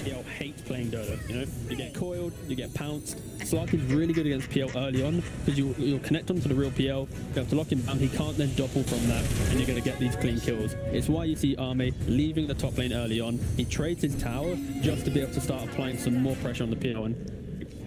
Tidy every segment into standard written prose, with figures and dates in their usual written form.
PL hates playing Dodo, you know? You get coiled, you get pounced. Slark is really good against PL early on because you'll connect onto the real PL, you have to lock him down, he can't then doppel from that, and you're going to get these clean kills. It's why you see Arme leaving the top lane early on. He trades his tower just to be able to start applying some more pressure on the PL, and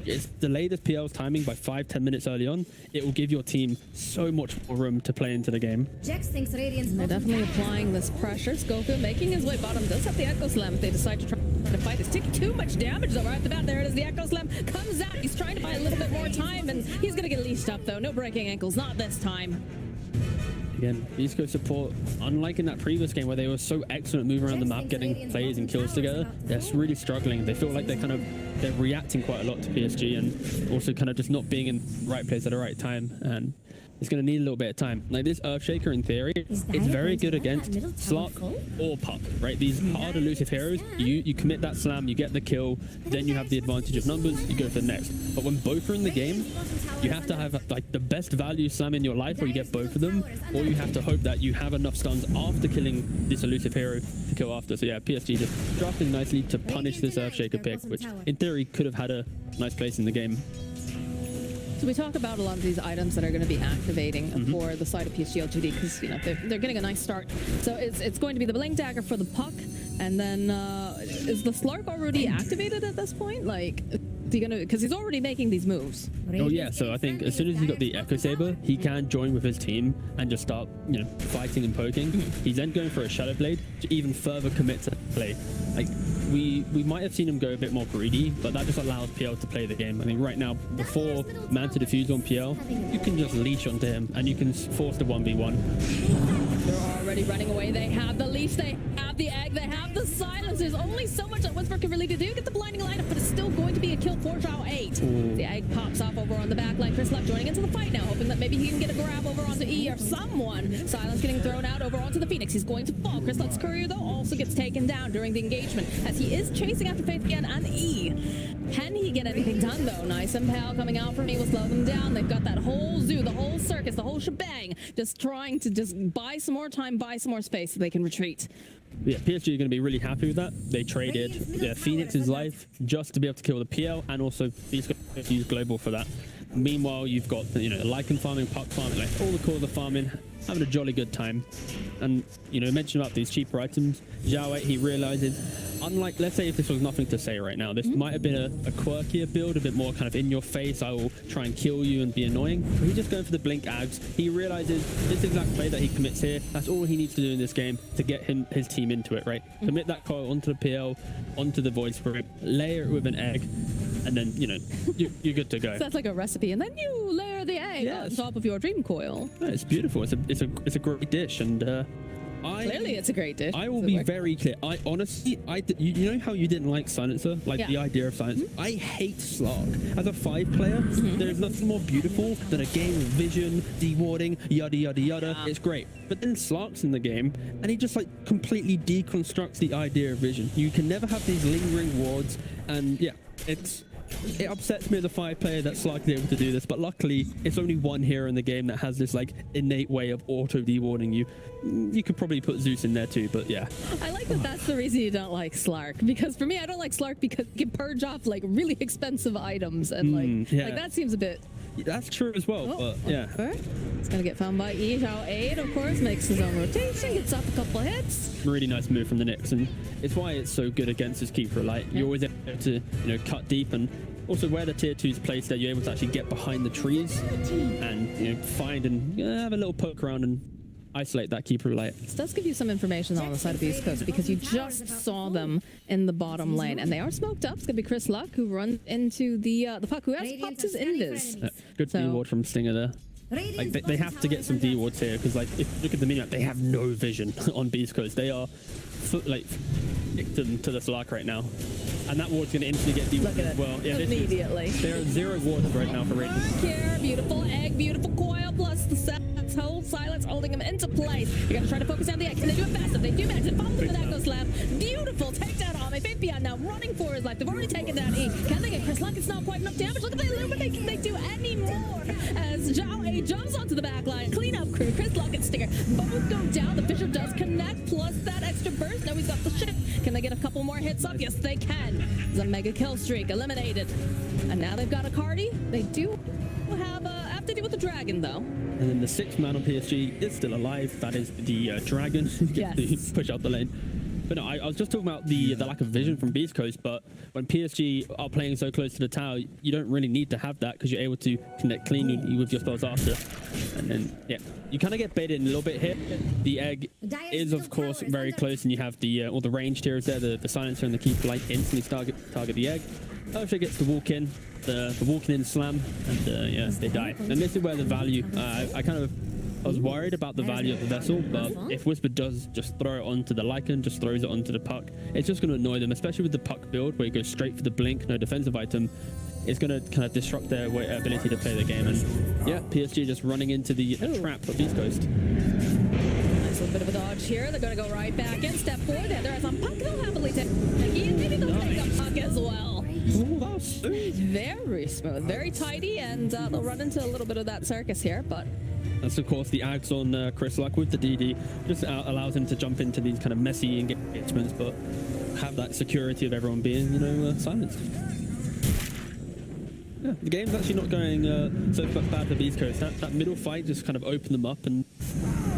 it's delayed this PL's timing by 5-10 minutes early on. It will give your team so much more room to play into the game. Jax thinks Radiant's They're definitely applying this pressure. Goku making his way bottom. Does have the Echo Slam if they decide to try to fight. It's taking too much damage though right off the bat. There it is. The Echo Slam comes out. He's trying to buy a little bit more time, and he's going to get leashed up though. No breaking ankles. Not this time. Again, BEASTCOAST support, unlike in that previous game where they were so excellent moving around the map, getting plays and kills together, they're really struggling. They feel like they're reacting quite a lot to PSG and also kind of just not being in the right place at the right time. And it's going to need a little bit of time. Like this Earthshaker in theory, it's very good against Slark or Puck, right? These hard elusive heroes, you commit that slam, you get the kill, then you have the advantage of numbers, you go for the next. But when both are in the game, you have to have like the best value slam in your life, or you get both of them, or you have to hope that you have enough stuns after killing this elusive hero to kill after. So yeah, PSG just drafting nicely to punish this Earthshaker pick, which in theory could have had a nice place in the game. So we talk about a lot of these items that are going to be activating for the side of PSG.LGD because you know they're getting a nice start. So it's going to be the Blink Dagger for the Puck, and then is the Slark already activated at this point? Like, because he's already making these moves. Oh yeah, so I think as soon as he got the Echo Saber, he can join with his team and just start, you know, fighting and poking. He's then going for a Shadow Blade to even further commit to play. Like we might have seen him go a bit more greedy, but that just allows PL to play the game. I think right now, before Manta defuse on PL, you can just leash onto him and you can force the 1v1. They're already running away. They have the leash, they have the egg, they have the silence. There's only so much that Whisper can really do. Get the blinding lineup, but it's still going to be a kill for Zhao 8. Ooh. The egg pops off over on the back line. Chris Luck joining into the fight now, hoping that maybe he can get a grab over onto E or someone. Silence getting thrown out over onto the Phoenix. He's going to fall. Chris Luck's courier, though, also gets taken down during the engagement as he is chasing after Faith again and E. Can he get anything done, though? Nice and Pal coming out from E will slow them down. They've got that whole zoo, the whole circus, the whole shebang, just trying to just buy some more time, buy some more space so they can retreat. Yeah, PSG are going to be really happy with that. They traded Phoenix's life just to be able to kill the PL, and also these guys use global for that. Meanwhile, you've got, you know, Lycan farming, Puck farming, like all the cores are farming, having a jolly good time. And, you know, mention about these cheaper items, Zhao 8, he realizes, unlike, let's say if this was nothing to say right now, this might have been a quirkier build, a bit more kind of in your face, I will try and kill you and be annoying. But he's just going for the blink ags. He realizes this exact play that he commits here, that's all he needs to do in this game to get his team into it, right? Commit that coil onto the PL, onto the Void Spirit, layer it with an egg, and then, you know, you're good to go. So that's like a recipe, and then you layer the egg on top of your dream coil. Yeah, it's beautiful. It's a great dish, and clearly it's a great dish. I will be very clear. I honestly, you know how you didn't like Silencer, like the idea of Silencer. I hate Slark as a 5 player. There is nothing more beautiful than a game of vision, dewarding, yada yada yada. It's great. But then Slark's in the game, and he just like completely deconstructs the idea of vision. You can never have these lingering wards, and yeah, it upsets me as a 5 player that Slark is able to do this, but luckily it's only one hero in the game that has this like innate way of auto dewarding you. You could probably put Zeus in there too, but yeah. I like that that's the reason you don't like Slark, because for me I don't like Slark because you can purge off like really expensive items and like that seems a bit... That's true as well, but yeah. It's gonna get found by E. Zhao 8, of course, makes his own rotation, gets off a couple of hits. Really nice move from the Knicks, and it's why it's so good against his keeper. Like you're always able to, you know, cut deep, and also where the tier 2's placed there, you're able to actually get behind the trees and, you know, find and have a little poke around and isolate that keeper light. This does give you some information on the side of BEASTCOAST because you just saw them in the bottom lane and they are smoked up. It's gonna be Chris Luck who runs into the Puck, who has popped his invis. Good deward from Stinger there. Like they have to get some dewards here because, like, if you look at the minimap, they have no vision on BEASTCOAST. They are like victim to the Slark right now, and that ward's going to instantly get dewarded as well. Yeah, immediately. There are 0 wards right now for Radiant. Here, beautiful egg, beautiful coil, plus the whole silence holding him into place. You're going to try to focus on the X, and they do it fast. They do manage to follow with that Echo Slam. Beautiful takedown on my favorite. Olympia now running for his life. They've already taken down E. Can they get Chris Luck? It's not quite enough damage. Look at the illuminate. Can they do any more? As Zhao A jumps onto the back line. Cleanup crew. Chris Luck and Stinger both go down. The Fisher does connect, plus that extra burst. Now he's got the ship. Can they get a couple more hits up? Yes, they can. It's a mega kill streak eliminated. And now they've got a Cardi. They do have to deal with the dragon, though. And then the 6th man on PSG is still alive. That is the dragon. Yes. To push out the lane. But no, I was just talking about the lack of vision from Beast Coast, but when PSG are playing so close to the tower, you don't really need to have that because you're able to connect cleanly with your spells after. And then, yeah, you kind of get baited a little bit here. The egg is, of course, very close, and you have the all the ranged heroes there, the silencer and the keeper light instantly target the egg. Earthshaker gets to walk in, the walking in slam, and yeah, they die. And this is where the value, I was worried about the value of the vessel, but if Whisper does just throw it onto the Lycan, just throws it onto the puck, it's just going to annoy them, especially with the puck build where it goes straight for the blink, no defensive item. It's going to kind of disrupt their ability to play the game. And yeah, PSG just running into the trap of East Coast. Nice little bit of a dodge here. They're going to go right back in, step forward. There is on puck. They'll happily take Nikki, and maybe they'll take a puck as well. Ooh, that was smooth. Very smooth, very tidy, and they'll run into a little bit of that circus here, but that's of course the Ags on Chris Luck with the DD. Just allows him to jump into these kind of messy engagements, but have that security of everyone being, silenced. Yeah, the game's actually not going so bad for Beast Coast. That middle fight just kind of opened them up, and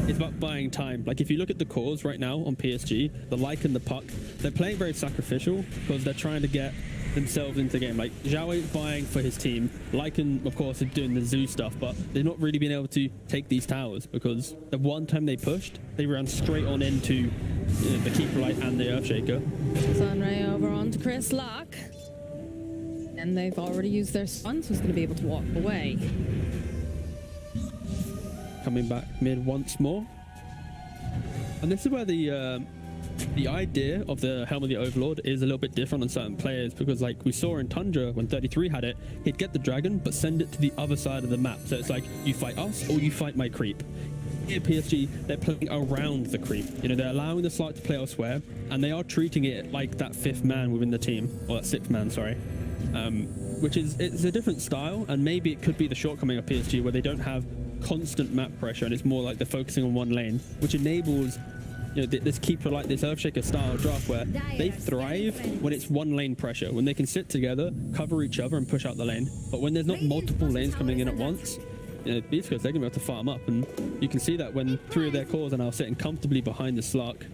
it's about buying time. Like, if you look at the cores right now on PSG, the Lycan and the puck, they're playing very sacrificial because they're trying to get themselves into the game. Like, Zhao is buying for his team. Lycan, of course, is doing the zoo stuff, but they've not really been able to take these towers because the one time they pushed, they ran straight on into the Keeper Light and the Earthshaker. Sunray over onto Chris Luck. And they've already used their stun, so he's going to be able to walk away. Coming back mid once more. And this is where the idea of the Helm of the Overlord is a little bit different on certain players, because like we saw in Tundra when 33 had it, he'd get the dragon but send it to the other side of the map. So it's like, you fight us or you fight my creep. Here PSG, they're playing around the creep. They're allowing the Slark to play elsewhere, and they are treating it like that 5th man within the team, or that 6th man, sorry. Which it's a different style, and maybe it could be the shortcoming of PSG where they don't have constant map pressure, and it's more like they're focusing on one lane, which enables this Keeper like this Earthshaker style draft where they thrive when it's one lane pressure, when they can sit together, cover each other and push out the lane. But when there's not multiple lanes coming in at once, these guys, they're gonna be able to farm up, and you can see that when 3 of their cores are now sitting comfortably behind the Slark.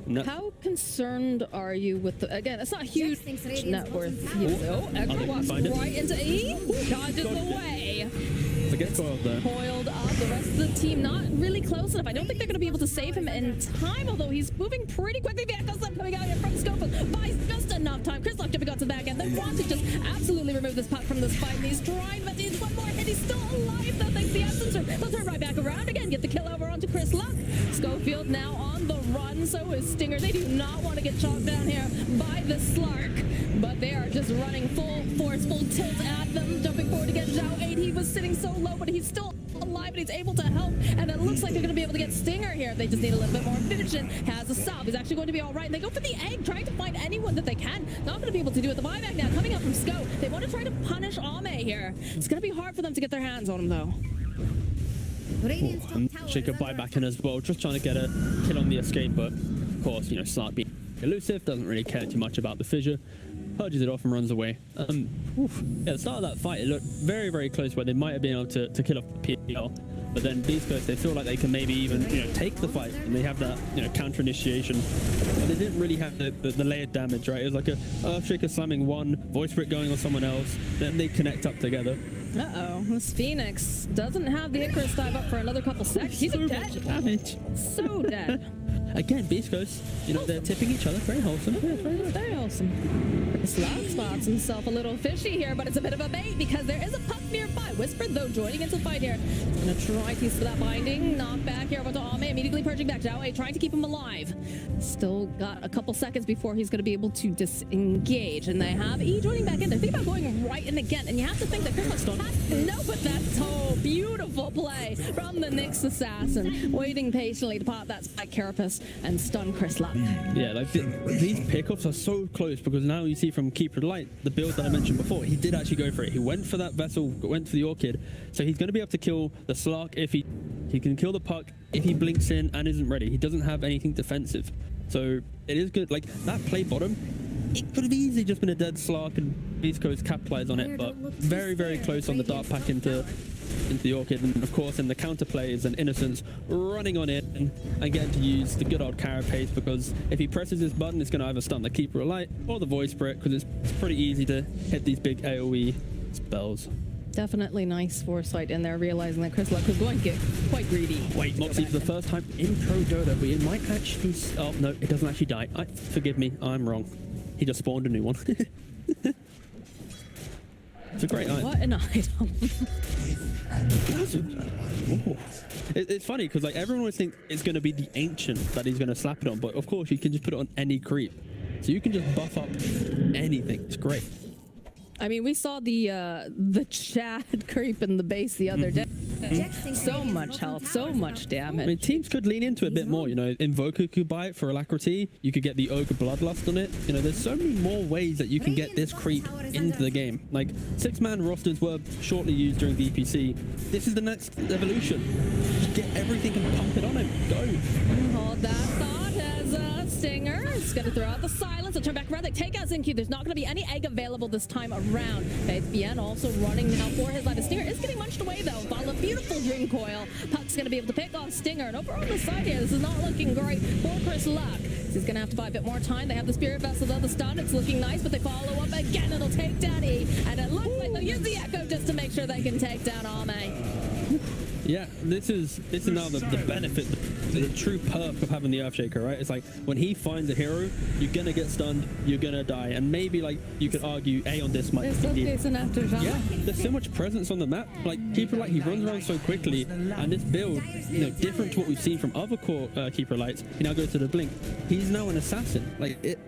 No. How concerned are you with the, again, it's not huge net worth. Oh, Echo walks right into E, dodges away. Get coiled there. Coiled up. The rest of the team not really close enough. I don't think they're going to be able to save him in time, although he's moving pretty quickly. The Echo's coming out here from scope, buys just enough time. Chris Luck got to the back end. They want to just absolutely remove this puck from this fight. He's trying, but he's one more hit. He's still alive, though, thanks to the essence. They'll turn right back around again, get the kill over onto Chris Luck. Schofield now on the run, so is Stinger. They do not want to get chopped down here by the Slark, but they are just running full force, full tilt at them, jumping forward to get Zhao 8. He was sitting so low, but he's still alive and he's able to help, and it looks like they're going to be able to get Stinger here. They just need a little bit more vision. Has a sub. He's actually going to be all right. And they go for the egg, trying to find anyone that they can. Not going to be able to do it. The buyback now coming up from Scope. They want to try to punish Ame here. It's going to be hard for them to get their hands on him, though. Shaker buyback in as well, just trying to get a kill on the escape, but of course, Slark being elusive, doesn't really care too much about the fissure. Purges it off and runs away. Yeah, the start of that fight, it looked very, very close where they might have been able to kill off the PL. But then these guys, they feel like they can maybe even, take the fight, and they have that, counter initiation. But they didn't really have the layered damage, right? It was like a Earthshaker slamming one, Voice Brick going on someone else, then they connect up together. Uh-oh, this Phoenix doesn't have the Icarus dive up for another couple seconds. He's so dead. much damage. So dead. Again, Beast Coast, they're tipping each other. Very wholesome. Yeah, very wholesome. Slark spots himself a little fishy here, but it's a bit of a bait because there is a puck nearby. by. Whisper, though, joining into the fight here. He's going to try to use for that binding. Knock back here over to Ame, immediately purging back. Zhao Wei trying to keep him alive. Still got a couple seconds before he's going to be able to disengage. And they have E joining back in. They're thinking about going right in again. And you have to think that Christmas no, but that's beautiful play from the Nyx assassin, waiting patiently to pop that spike carapace and stun Chris Luck. Yeah, like these pickups are so close, because now you see from Keeper of the Light, the build that I mentioned before, he did actually go for it. He went for that vessel, went for the Orchid, so he's going to be able to kill the Slark if he can kill the puck if he blinks in and isn't ready. He doesn't have anything defensive, so it is good. Like that play bottom, it could have easily just been a dead Slark and Beast Coast capitalized on it, but very, very close on the dart pack into the Orchid. And of course in the counterplay is an Innocence running on it and getting to use the good old carapace, because if he presses this button, it's going to either stun the Keeper of Light or the Void Spirit, because it's pretty easy to hit these big AoE spells. Definitely nice foresight in there, realizing that Chris Luck was going to get quite greedy. Wait, Moxie, for the first time in Pro Dota, but it might actually... Oh, no, it doesn't actually die. Forgive me, I'm wrong. He just spawned a new one. It's a great item. What an item. It's funny, because like everyone always thinks it's going to be the Ancient that he's going to slap it on, but of course you can just put it on any creep. So you can just buff up anything. It's great. I mean, we saw the Chad creep in the base the other day. So much health, so much damage. I mean, teams could lean into it a bit more. You know, Invoker could buy it for Alacrity. You could get the Ogre Bloodlust on it. You know, there's so many more ways that you can get this creep into the game. Like, 6-man rosters were shortly used during VPC. This is the next evolution. Just get everything and pump it on him. Go. Hold that thought as a Stinger. It's going to throw out the silence and turn back around. They take out Zincu. There's not going to be any egg available this time around. Faith Bien also running now for his life. The Stinger is getting munched away, though. Follow beautiful Dream Coil. Puck's going to be able to pick off Stinger. And over on the side here, this is not looking great for Chris Luck. He's going to have to buy a bit more time. They have the Spirit Vessel, though. The stun, it's looking nice, but they follow up again. It'll take down E. And it looks like they'll use the Echo just to make sure they can take down Ame. Yeah, this is now the benefit, the true perk of having the Earthshaker, right? It's like when he finds a hero, you're gonna get stunned, you're gonna die, and maybe like you could argue Aeon this might be yeah, there's so much presence on the map. Like Keeper Light, he runs around so quickly, and this build, you know, different to what we've seen from other core Keeper Lights. He now goes to the blink. He's now an assassin. Like it.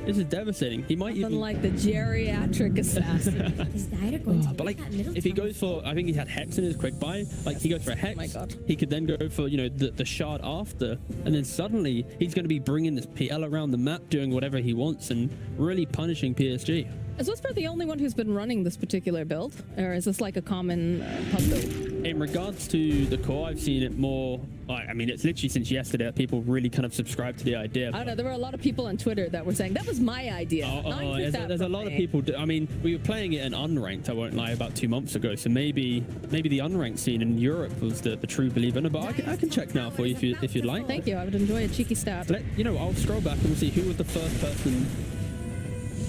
This is devastating. He might even like the geriatric assassin. But like, if he goes for, I think he had Hex in his quick buy. Like, he goes for a Hex. Oh my God. He could then go for, you know, the shard after, and then suddenly he's going to be bringing this PL around the map, doing whatever he wants, and really punishing PSG. Is Whisper the only one who's been running this particular build, or is this like a common pub build? In regards to the core, I've seen it more. I mean, it's literally since yesterday that people really kind of subscribed to the idea. I don't know. There were a lot of people on Twitter that were saying that was my idea. There's a lot of people. I mean, we were playing it in unranked. I won't lie, about 2 months ago. So maybe the unranked scene in Europe was the true believer. No, but I can check now for you if you'd like. Thank you. I would enjoy a cheeky stat. I'll scroll back and we'll see who was the first person.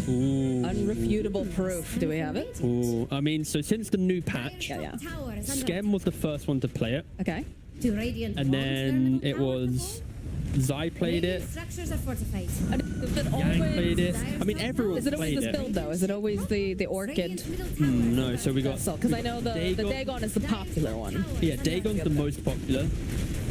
Ooh. Unrefutable proof. Do we have it? Ooh. I mean, so since the new patch, Skem was the first one to play it. Okay. And then it was Zai played it. Yang played it. I mean, everyone played it. Is it always this build though? Is it always the Orchid? No. So we got. Because I know the Dagon is the popular one. Yeah, Dagon's the most popular.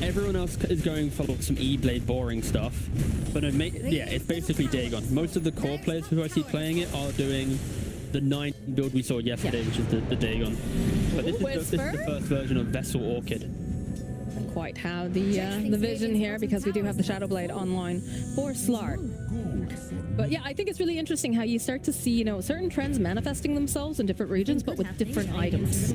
Everyone else is going for like some E-Blade boring stuff. But no, yeah, it's basically Dagon. Most of the core players who I see playing it are doing the 9 build we saw yesterday, which is the Dagon. But this is the first version of Vessel Orchid. Don't quite have the vision here, because we do have the Shadow Blade online for Slark. But yeah, I think it's really interesting how you start to see, you know, certain trends manifesting themselves in different regions, but with different items.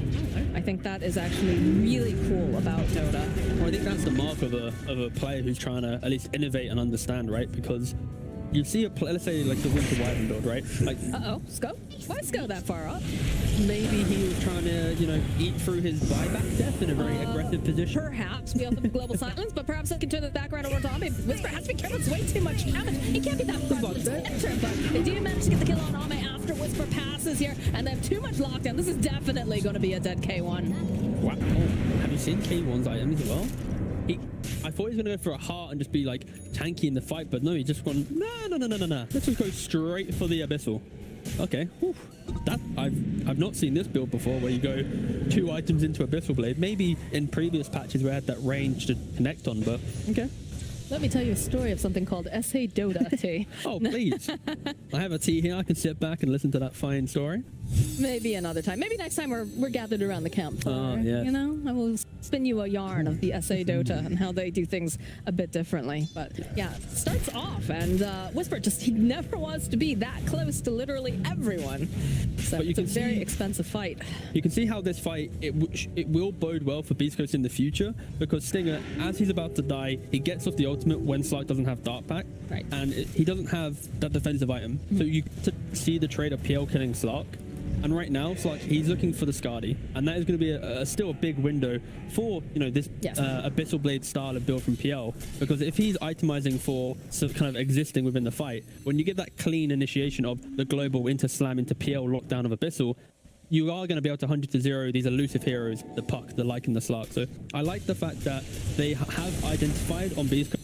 I think that is actually really cool about Dota. Well, I think that's the mark of a player who's trying to at least innovate and understand, right? Because you see let's say like the Winter Wyvern build, right? Like, Scope? Why Scope that far up? Maybe he was trying to, you know, eat through his buyback death in a very aggressive position. Perhaps. We also have global silence, but perhaps I can turn the background over to Ame. Whisper has to be careful. It's way too much damage. He can't be that far. But they do manage to get the kill on Ame after Whisper passes here, and they have too much lockdown. This is definitely going to be a dead K1. Wow. Have you seen K1's items as well? I thought he was going to go for a heart and just be like tanky in the fight, but no, he just gone, no. Let's just go straight for the Abyssal. Okay. Whew. That I've not seen this build before, where you go 2 items into Abyssal Blade. Maybe in previous patches we had that range to connect on, but okay. Let me tell you a story of something called SA Dota T. Oh, please. I have a tea here. I can sit back and listen to that fine story. Maybe another time. Maybe next time we're gathered around the campfire. Yes. You know, I will spin you a yarn of the SA Dota and how they do things a bit differently. But yeah, starts off, and Whisper he never wants to be that close to literally everyone. So it's a very expensive fight. You can see how this fight, it will bode well for Beast Coast in the future, because Stinger, as he's about to die, he gets off the ultimate when Slark doesn't have Dark Pack. Right. And he doesn't have that defensive item. So you get to see the trade of PL killing Slark. And right now, Slark, he's looking for the Skadi, and that is going to be still a big window for this Abyssal Blade style of build from PL. Because if he's itemizing for kind of existing within the fight, when you get that clean initiation of the global into slam into PL lockdown of Abyssal, you are going to be able to 100 to 0 these elusive heroes, the Puck, the Lycan, the Slark. So I like the fact that they have identified on Beast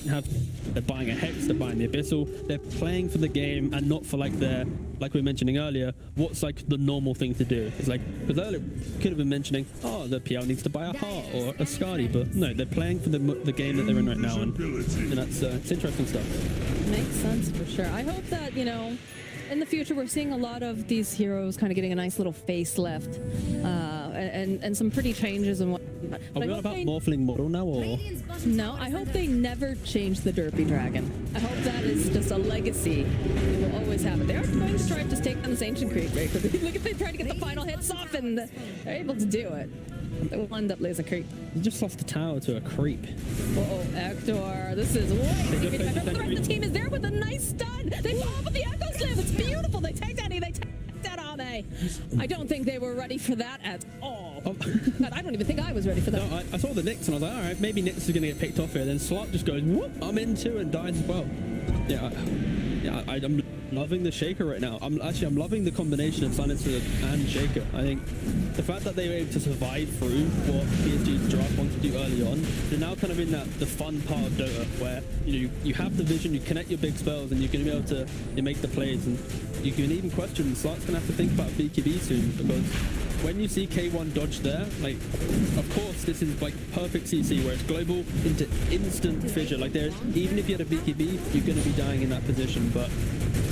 they're buying a Hex, they're buying the Abyssal, they're playing for the game and not for like we were mentioning earlier, what's like the normal thing to do. It's like, because earlier could have been mentioning, oh, the PL needs to buy a Heart or a Skadi, but no, they're playing for the game that they're in right now, and that's it's interesting stuff. Makes sense for sure. I hope that, you know, in the future we're seeing a lot of these heroes kind of getting a nice little facelift and some pretty changes and what. Are we on about Morphling model now, or? No, I hope they never change the Derpy Dragon. I hope that is just a legacy. We will always have it. They are going to try to take down this Ancient Creep very quickly. Look, if they try to get the final hits off, and they're able to do it. They will end up losing Creep. You just lost the tower to a Creep. Uh-oh, Hector. This is way too good. The rest of the team is there with a nice stun. They follow up with the Echo Slam. It's beautiful. They take that. They take that on A. I don't think they were ready for that at all. God, I don't even think I was ready for that. No, I saw the Nyx and I was like, all right, maybe Nyx is going to get picked off here. Then Slark just goes, whoop, I'm in too, and dies as well. I'm loving the Shaker right now. I'm loving the combination of Silencer and Shaker. I think the fact that they were able to survive through what PSG's draft wanted to do early on, they're now kind of in the fun part of Dota, where you have the vision, you connect your big spells, and you're going to be able to make the plays. And you can even question Slark's going to have to think about BKB soon, because when you see K1 dodge there, like, of course, this is like perfect CC where it's global into instant fissure. Like, even if you had a BKB, you're going to be dying in that position. But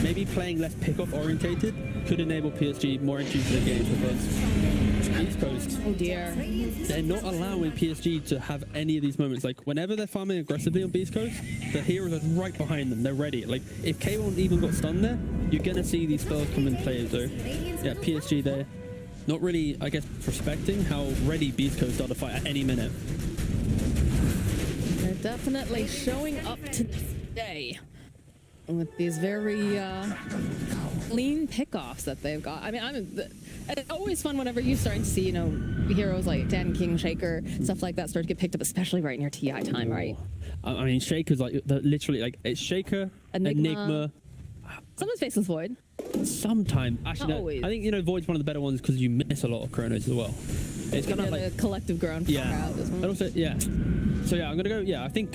maybe playing less pickoff orientated could enable PSG more entry to the game, because East Coast, oh dear, they're not allowing PSG to have any of these moments. Like, whenever they're farming aggressively on Beast Coast, the heroes are right behind them. They're ready. Like, if K1 even got stunned there, you're going to see these spells come in play. So yeah, PSG there. Not really, I guess, respecting how ready Beast Coast are to fight at any minute. They're definitely showing up today with these very clean pickoffs that they've got. I mean, it's always fun whenever you start to see, you know, heroes like Dan King, Shaker, stuff like that start to get picked up, especially right near TI time, right? I mean, Shaker's like, literally, like, it's Shaker, Enigma. Someone's Faceless Void. Sometimes, actually, Not always. I think, you know, Void's one of the better ones because you miss a lot of Chronos as well. It's kind of like a collective ground. Yeah, and also So yeah, I'm gonna go. Yeah, I think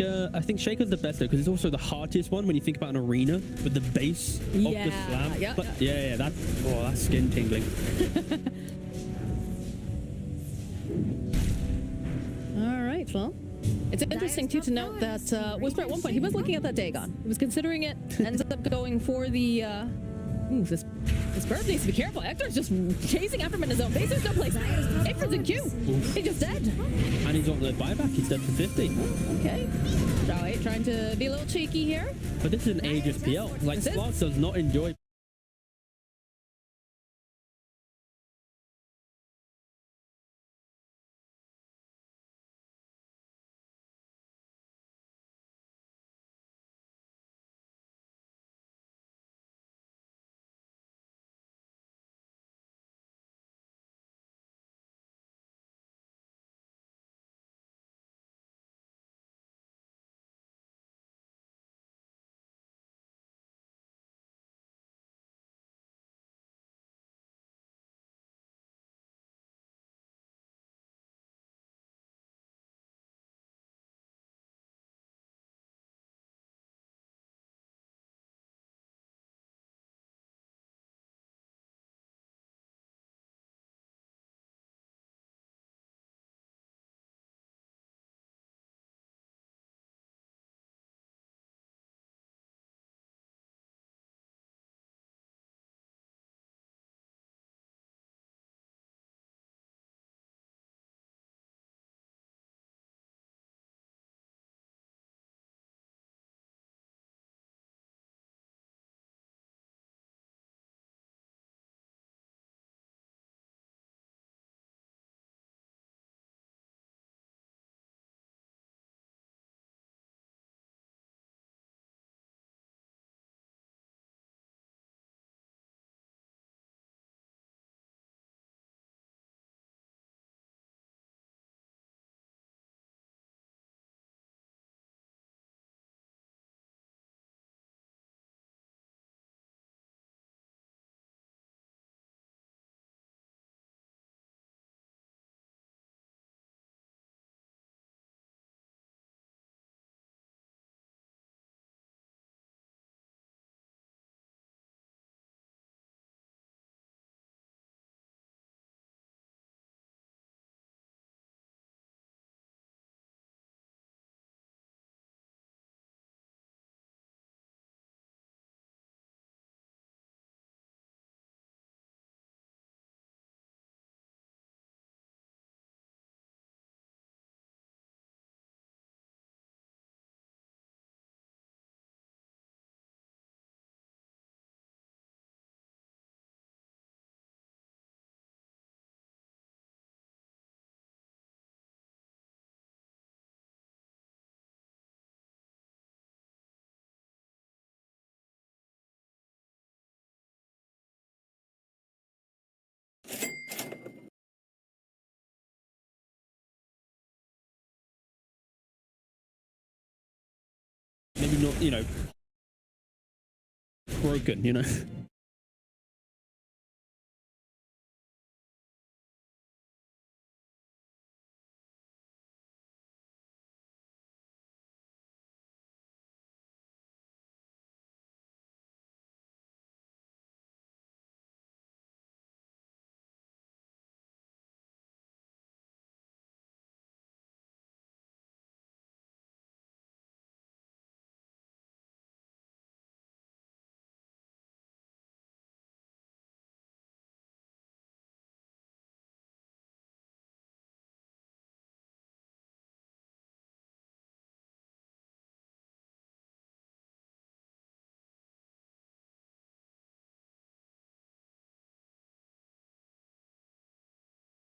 Shaker's the best though, because it's also the hardest one when you think about an arena with the base of the slam. Yeah, that's skin tingling. All right, well. It's interesting, too, to note that Whisper at one point, he was looking at that Dagon. He was considering it, ends up going for the... this bird needs to be careful. Hector's just chasing after him in his own base. There's no place. Apron's in queue. He's just dead. And he's on the buyback. He's dead for 50. Okay. Trying to be a little cheeky here. But this is an aegis PL. Like, Slark does not enjoy maybe not, you know, broken, you know.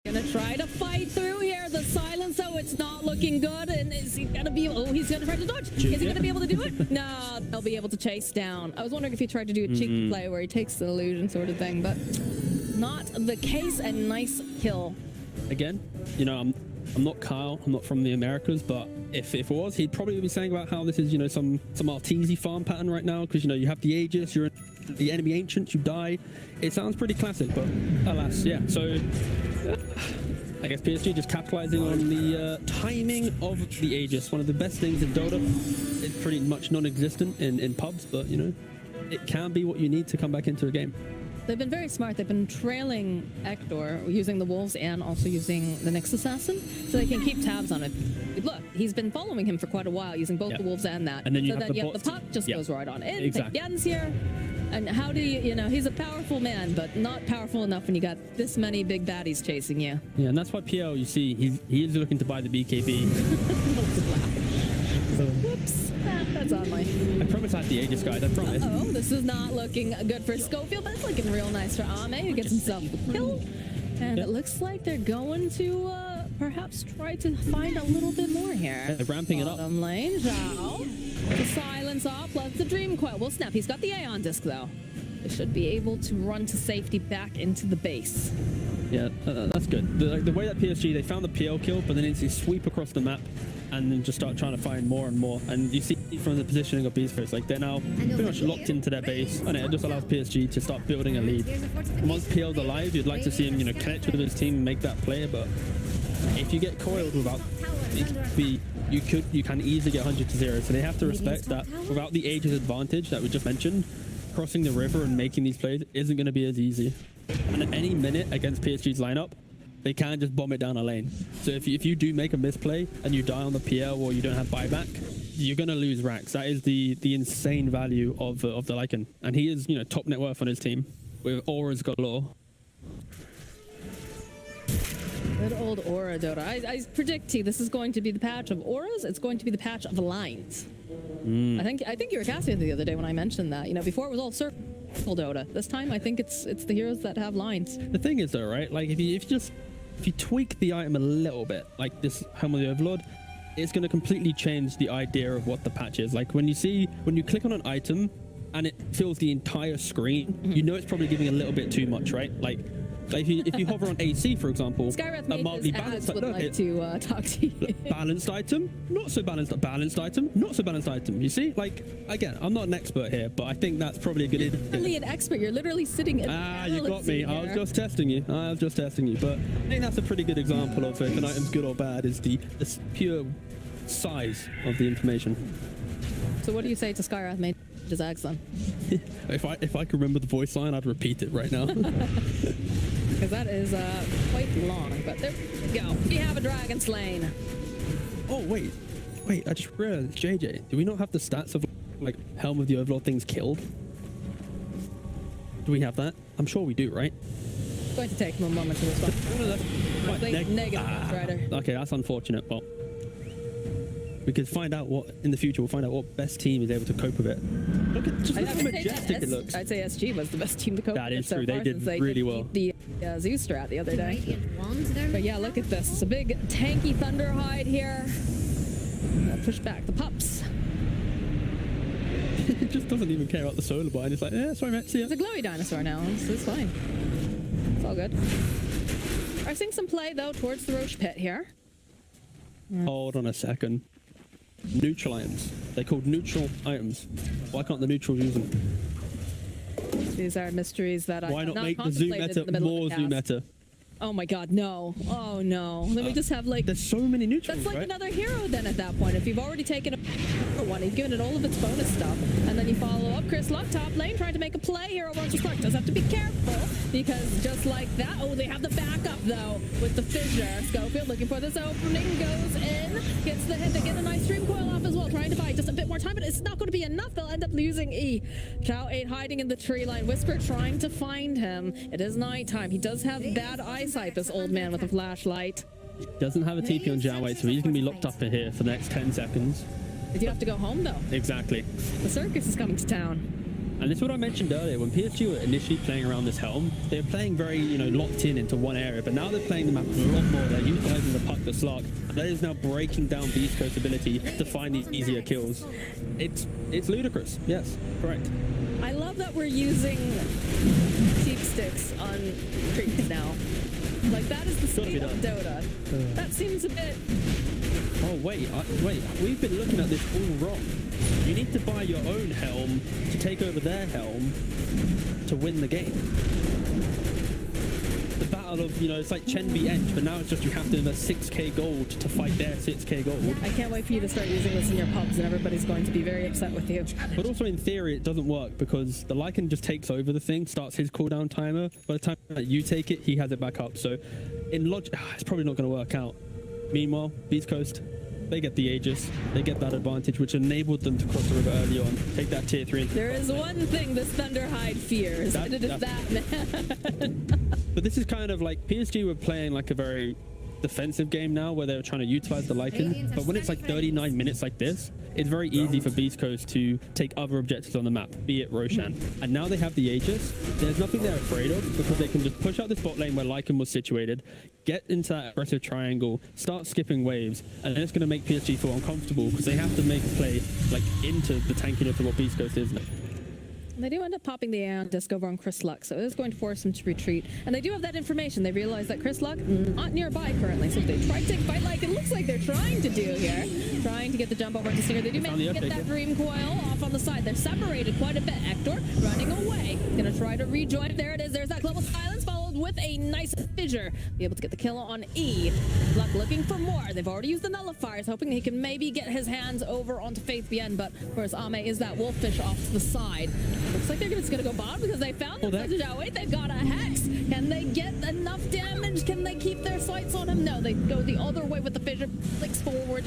Gonna try to fight through here. The silence, though, it's not looking good. And is he gonna be? Oh, he's gonna try to dodge. Is he gonna be able to do it? No, they'll be able to chase down. I was wondering if he tried to do a cheeky play where he takes the illusion sort of thing, but not the case. A nice kill. Again, you know, I'm not Kyle. I'm not from the Americas, but if it was, he'd probably be saying about how this is, you know, some Arteezy farm pattern right now, because, you know, you have the Aegis, you're the enemy ancients, you die. It sounds pretty classic, but alas, yeah. So I guess PSG just capitalizing on the timing of the Aegis. One of the best things in Dota. It's pretty much non-existent in pubs, but, you know, it can be what you need to come back into a game. They've been very smart. They've been trailing Hector using the Wolves and also using the Nyx Assassin, so they can keep tabs on it. Look, he's been following him for quite a while, using both the Wolves and that. And then you so have the puck just goes right on in. Exactly. Yen's here. And how do you know, he's a powerful man, but not powerful enough when you got this many big baddies chasing you. Yeah, and that's why PL, you see, he is looking to buy the BKB. Whoops. That's on my... I promise I have the Aegis, guys, I promise. Oh, this is not looking good for Schofield, but it's looking real nice for Ame, who gets himself the kill. And it looks like they're going to perhaps try to find a little bit more here. They're ramping it up. Bottom lane, Zhao. The silence off, lets the Dream Coil. Well, snap, he's got the Aeon Disc, though. They should be able to run to safety back into the base. Yeah, that's good. The way that PSG, they found the PL kill, but then it's sweep across the map and then just start trying to find more and more. And you see from the positioning of BEASTCOAST, like they're now pretty much locked into their base, and it just allows PSG to start building a lead. And once PL's alive, you'd like to see him, you know, connect with his team and make that play, but if you get coiled without, you can easily get 100-0. So they have to respect that without the Aegis advantage that we just mentioned, crossing the river and making these plays isn't going to be as easy. And at any minute against PSG's lineup, they can just bomb it down a lane. So if you do make a misplay and you die on the PL or you don't have buyback, you're going to lose racks. That is the insane value of the Lycan. And he is, you know, top net worth on his team with auras galore. Good old aura Dota. I predict this is going to be the patch of auras. It's going to be the patch of lines. I think you were casting the other day when I mentioned that. You know, before it was all circle Dota. This time I think it's the heroes that have lines. The thing is though, right? Like if you tweak the item a little bit, like this Helm of the Overlord, it's going to completely change the idea of what the patch is. Like when you click on an item and it fills the entire screen, you know it's probably giving a little bit too much, right? Like if you hover on AC, for example, Skywrath a mildly balanced would like to talk to you. Balanced item, not so balanced. Balanced item, not so balanced item. You see, like again, I'm not an expert here, but I think that's probably a good idea. You're literally an expert. You're literally sitting in. You got me. I was just testing you. But I think that's a pretty good example of if an item's good or bad is the pure size of the information. So what do you say to Skywrath made his accent? If I could remember the voice line, I'd repeat it right now. Because that is quite long, but there we go. We have a dragon slain. Oh, wait, I just realized, JJ, do we not have the stats of, like, Helm of the Overlord things killed? Do we have that? I'm sure we do, right? It's going to take him a moment to respond. Negative, Strider. Okay, that's unfortunate. Well, we could find out in the future, we'll find out what best team is able to cope with it. Look at how majestic it looks. I'd say SG was the best team to cope with it. That is so true. They did really well. The Zeus strat the other day. But yeah, look at this. It's a big tanky Thunderhide here. Push back the pups. It just doesn't even care about the solar bind. It's like, yeah, sorry, mate. See ya. It's a glowy dinosaur now. It's fine. It's all good. We're seeing some play though towards the Roche pit here. Hold on a second. neutral items. They're called neutral items. Why can't the neutrals use them? These are mysteries that I Why have not make the contemplated zoo in meta the middle more of the zoo cast. meta? Oh my god, no. Oh no. Then we just have like... There's so many neutrals, That's like right? another hero then at that point. If you've already taken a one, you've given it all of its bonus stuff, and then you follow up Chris Luck, top lane, trying to make a play here over on Clark. Does have to be careful, because just like that... Oh, they have the backup, though, with the fissure. Schofield looking for this opening, goes in, gets the hit to get a nice stream coil off as well, trying to buy just a bit more time, but it's not going to be enough. They'll end up losing E. Zhao 8 hiding in the tree line. Whisper trying to find him. It is nighttime. He does have bad eyesight, this old man with a flashlight. Doesn't have a TP on Zhao 8, so he's going to be locked up in here for the next 10 seconds. They do have to go home, though. Exactly. The circus is coming to town. And this is what I mentioned earlier. When PSG were initially playing around this helm, they were playing very, locked in into one area. But now they're playing the map a lot more. They're utilizing the puck, the slug. That is now breaking down Beast Coast's ability to find these easier kills. It's ludicrous. Yes, correct. I love that we're using cheap sticks on creeps now. Like, that is the speed of Dota. That seems a bit... Oh, wait. We've been looking at this all wrong. You need to buy your own helm to take over their helm to win the game. The battle of, it's like Chen v Ench, but now it's just you have to invest 6k gold to fight their 6k gold. I can't wait for you to start using this in your pubs, and everybody's going to be very upset with you. But also in theory, it doesn't work because the Lycan just takes over the thing, starts his cooldown timer. By the time that you take it, he has it back up. So in logic, it's probably not going to work out. Meanwhile, Beast Coast, they get the Aegis, they get that advantage, which enabled them to cross the river early on, take that tier 3. There is one thing this Thunderhide fears, and it is that man. But this is kind of like PSG were playing like a very defensive game now, where they're trying to utilize the Lycan. But when it's like 39 minutes like this, it's very easy for Beast Coast to take other objectives on the map, be it Roshan. And now they have the Aegis. There's nothing they're afraid of, because they can just push out this bot lane where Lycan was situated, get into that aggressive triangle, start skipping waves, and then it's going to make PSG feel uncomfortable because they have to make a play like into the tankiness of what Beast Coast is. They do end up popping the Aeon Disc over on Chris Luck, so it is going to force him to retreat. And they do have that information. They realize that Chris Luck not nearby currently, so they try to take fight like it looks like they're trying to do here. Trying to get the jump over to Stinger. They do manage to get that Dream Coil off on the side. They're separated quite a bit. Hector running away. Gonna try to rejoin. There it is. There's that global silence, followed with a nice fissure. Be able to get the kill on E. Luck looking for more. They've already used the nullifiers, hoping he can maybe get his hands over onto Faith Bien, but of course Ame is that wolffish off to the side. Looks like they're just gonna go bottom because they found them. Wait, they've got a Hex. Can they get enough damage? Can they keep their sights on him? No, they go the other way with the fissure. Flicks forward.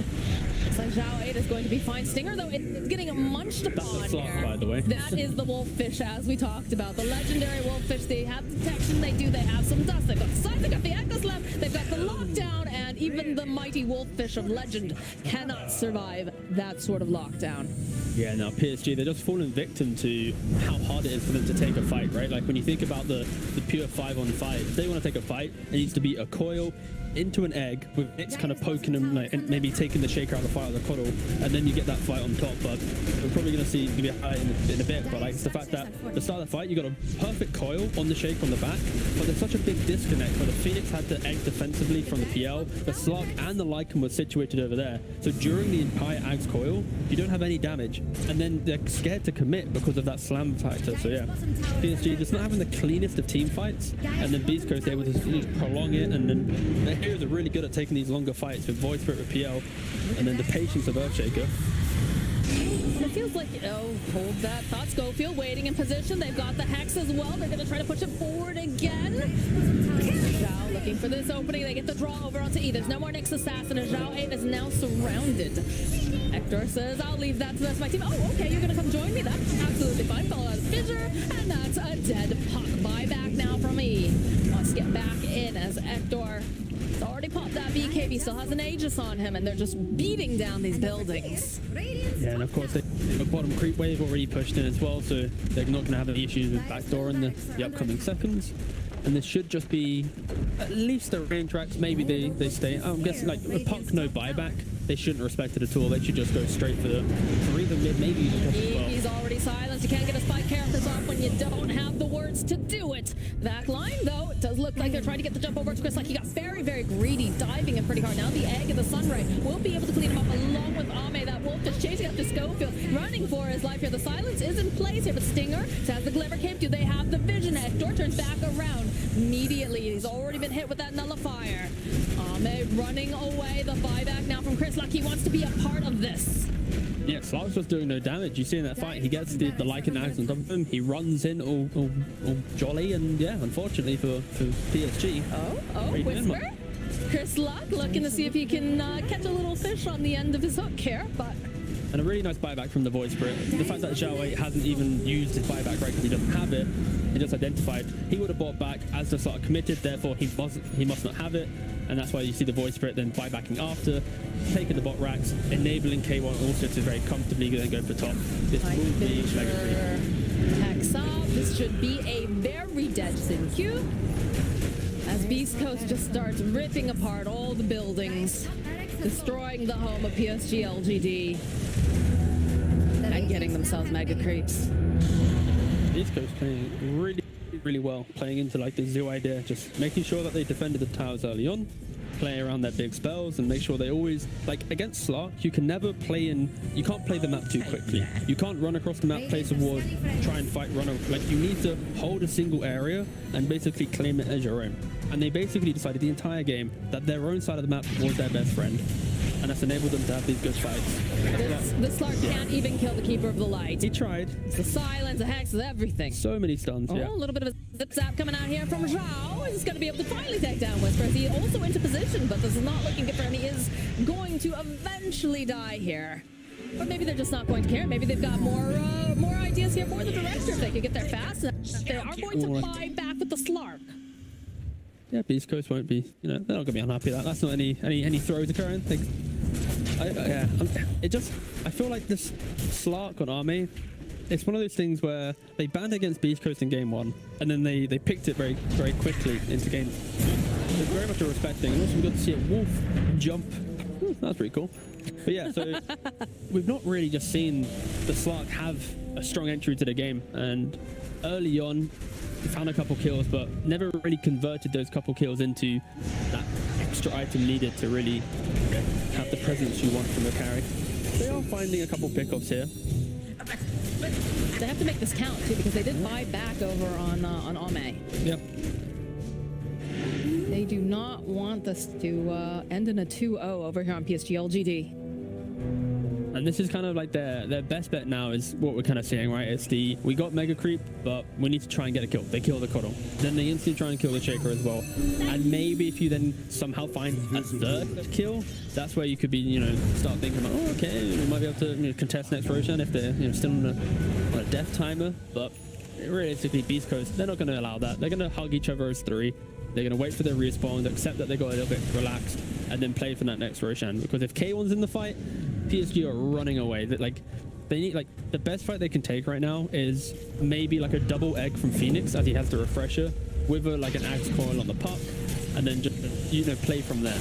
Looks like Zhao 8 is going to be fine. Stinger, though, it's getting munched upon That's a here. by the way. That is the wolffish, as we talked about. The legendary wolffish. They have detection. They have some dust. They've got the size. They've got the echo slap. They've got the lockdown. And even the mighty wolffish of legend cannot survive that sort of lockdown. Yeah, now PSG, they're just falling victim to how hard it is for them to take a fight, right? Like when you think about the pure 5-on-5, if they want to take a fight, it needs to be a coil into an egg with it's kind of poking them, like, and maybe taking the shaker out of the fire of the coddle, and then you get that fight on top. But we're probably going to see maybe a highlight in a bit, but like it's the fact that at the start of the fight, you got a perfect coil on the shake on the back, but there's such a big disconnect where the Phoenix had to egg defensively from the PL, the Slug and the Lycan was situated over there. So during the entire Ag's coil, you don't have any damage, and then they're scared to commit because of that slam factor. So yeah, PSG just not having the cleanest of team fights, and then Beast Coast able to prolong it, and then their heroes are really good at taking these longer fights with Void Spirit with PL, and then the patience of Earthshaker. And it feels like, hold that thought. Schofield waiting in position. They've got the Hex as well. They're going to try to push it forward again. Zhao looking for this opening. They get the draw over onto E. There's no more Nyx Assassin, and Zhao 8 is now surrounded. Hector says, I'll leave that to the rest of my team. Oh, okay, you're going to come join me. That's absolutely fine. Follow out fissure, and that's a dead puck. Buyback now from E. Wants to get back in as Hector has already popped that BKB, still has an Aegis on him, and they're just beating down these buildings. Yeah, and of course the bottom creep wave already pushed in as well, so they're not going to have any issues with backdoor in the upcoming seconds. and this should just be at least the rain tracks. Maybe they stay. I'm guessing like the puck, no buyback. They shouldn't respect it at all. They should just go straight for either mid, maybe even top as well. He's already silenced. You can't get a spike characters off when you don't have the words to do it. That line, though, it does look like they're trying to get the jump over to Chris. Like he got very, very greedy, diving in pretty hard. Now the egg and the sunray will be able to clean him up along with Ame. That wolf just chasing up to Schofield, running for his life here. The silence is in place here, but Stinger has the glimmer cape. Do they have the vision? Hector turns back around immediately. He's already been hit with that nullifier. Ame running away. The buyback now from Chris. Like he wants to be a part of this. Yeah, Slark's just doing no damage. You see in that fight, he gets the Lycan axe on top of him. He runs in all jolly, and yeah, unfortunately for PSG. Oh, Whisper. Chris Luck looking to see if he can catch a little fish on the end of his hook here, but... And a really nice buyback from the Void Spirit. The fact that Zhao Wei hasn't even used his buyback right because he doesn't have it, he just identified. He would have bought back as the Slark committed, therefore he must not have it. And that's why you see the Void Spirit then buybacking after, taking the bot racks, enabling K1 also to very comfortably then go for top. This will be Mega 3. Hex up. This should be a very dead Sin-Q. As Beast Coast just starts ripping apart all the buildings, destroying the home of PSG.LGD, and getting themselves mega creeps. Beast Coast playing really well, playing into like the zoo idea, just making sure that they defended the towers early on, playing around their big spells, and make sure they always, like against Slark, you can never play in, you can't play the map too quickly. You can't run across the map, place a ward, try and fight, like you need to hold a single area and basically claim it as your own. And they basically decided the entire game that their own side of the map was their best friend. And that's enabled them to have these good fights. This Slark can't even kill the Keeper of the Light. He tried. It's the silence, the hex, everything. So many stuns, yeah. A little bit of a zip zap coming out here from Zhao. He's going to be able to finally take down Whisper. He's also into position, but this is not looking good for him. He is going to eventually die here. But maybe they're just not going to care. Maybe they've got more ideas here for the director. If they could get there fast, they are going to buy back with the Slark. Yeah, Beast Coast won't be, they're not going to be unhappy with that. That's not any throws occurring. I feel like this Slark on Army, it's one of those things where they banned against Beast Coast in game 1, and then they picked it very, very quickly into game. It's very much a respect thing. And also we got to see a wolf jump. That's pretty cool. But yeah, so we've not really just seen the Slark have a strong entry to the game, and early on, we found a couple kills, but never really converted those couple kills into that extra item needed to really have the presence you want from the carry. They are finding a couple pickups here. They have to make this count too, because they did buy back over on Ame. Yep. They do not want this to end in a 2-0 over here on PSG.LGD. And this is kind of like their best bet now is what we're kind of seeing, right? It's we got Mega Creep, but we need to try and get a kill. They kill the Coddle. Then they instantly try and kill the Shaker as well. And maybe if you then somehow find a third kill, that's where you could be, start thinking about, oh, okay, we might be able to contest next Roshan if they're, still on a death timer. But realistically, Beast Coast, they're not going to allow that. They're going to hug each other as 3. They're going to wait for their respawn, accept that they got a little bit relaxed, and then play for that next Roshan. Because if K1's in the fight, PSG are running away. They need, the best fight they can take right now is maybe like a double egg from Phoenix as he has the refresher with an axe coil on the puck, and then just play from there.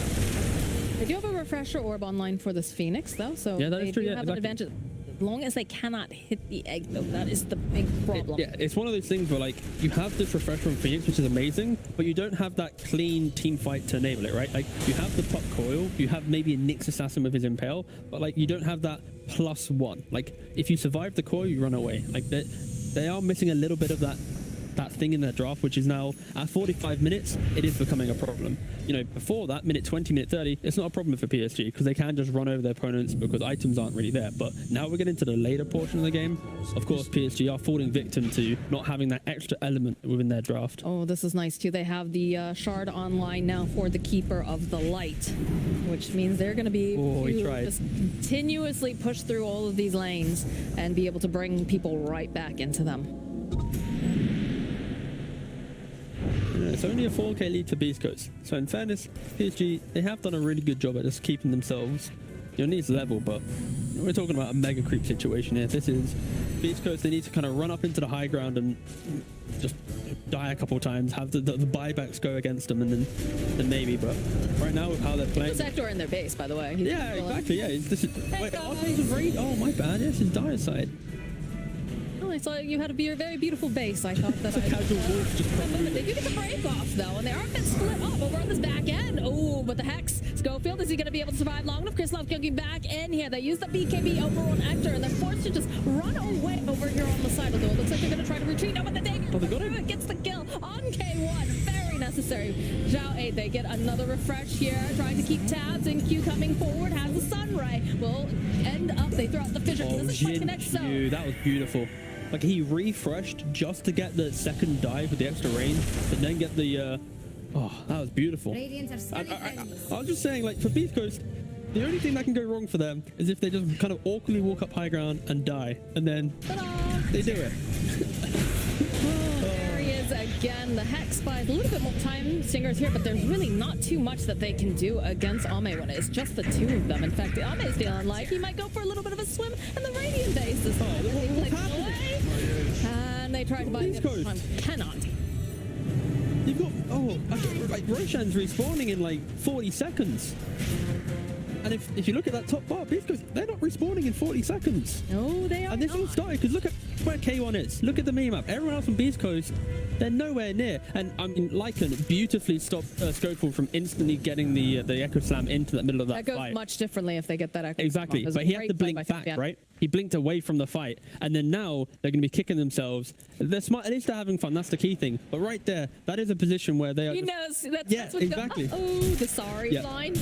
They do have a refresher orb online for this Phoenix though, so yeah, that is true. Have an advantage. As long as they cannot hit the egg though, that is the big problem. It's one of those things where you have this refresher from Phoenix, which is amazing, but you don't have that clean team fight to enable it, right? You have the puck coil, you have maybe a Nyx assassin with his impale, but you don't have that +1. If you survive the coil, you run away. They are missing a little bit of that thing in their draft, which is now at 45 minutes, it is becoming a problem. Before that, minute 20, minute 30, it's not a problem for PSG because they can just run over their opponents because items aren't really there. But now we're getting to the later portion of the game. Of course, PSG are falling victim to not having that extra element within their draft. Oh, this is nice too. They have the shard online now for the Keeper of the Light, which means they're going to be able to just continuously push through all of these lanes and be able to bring people right back into them. It's only a 4k lead to Beast Coast. So in fairness, PSG, they have done a really good job at just keeping themselves in this level, but we're talking about a mega creep situation here. This is Beast Coast. They need to kind of run up into the high ground and just die a couple of times, have the buybacks go against them, and then maybe. But right now, with how they're playing, There's Hector in their base, by the way. yeah, exactly. Yeah, this is. Wait, guys. oh my bad. Yes, it's dire side. Oh, I saw you had a very beautiful base. I thought that I Casual wolf just They do get the break off though, and they are a bit split up over on this back end. Oh, but the Hex, Schofield, is he going to be able to survive long enough? Krislov going back in here. They use the BKB over on Hector, and they're forced to just run away over here on the side of the door. Looks like they're going to try to retreat. No, but the Dagger they got him. gets the kill on K1. Very necessary. Zhao 8, they get another refresh here, trying to keep tabs, and Q coming forward has the Sunray. Will end up, they throw out the fissure. Oh, This is what connects so. that was beautiful. Like he refreshed just to get the second dive with the extra range, and then get the. Oh, that was beautiful. I was just saying, like for Beast Coast, the only thing that can go wrong for them is if they just kind of awkwardly walk up high ground and die, and then they do it. There he is again. The Hex buys a little bit more time singers here, but there's really not too much that they can do against Ame when it's just the two of them. In fact, Ame's feeling like he might go for a little bit of a swim, and the Radiant base is away. And they try to buy Beast Coast cannot. You've got like Roshan's respawning in like 40 seconds. And if you look at that top bar, Beast Coast, they're not respawning in 40 seconds. No, they are And this all started because look at where K1 is. Look at the meme map. Everyone else on Beast Coast, they're nowhere near. And I mean, Lycan beautifully stopped Schofield from instantly getting the Echo Slam into the middle of that That goes fight. much differently if they get that Echo Exactly, Slam. but he had to blink back, right? He blinked away from the fight, and then now they're going to be kicking themselves. They're smart. At least they're having fun. That's the key thing. But right there, that is a position where they are. You just, know, that's yeah, what's exactly. Oh, the sorry line.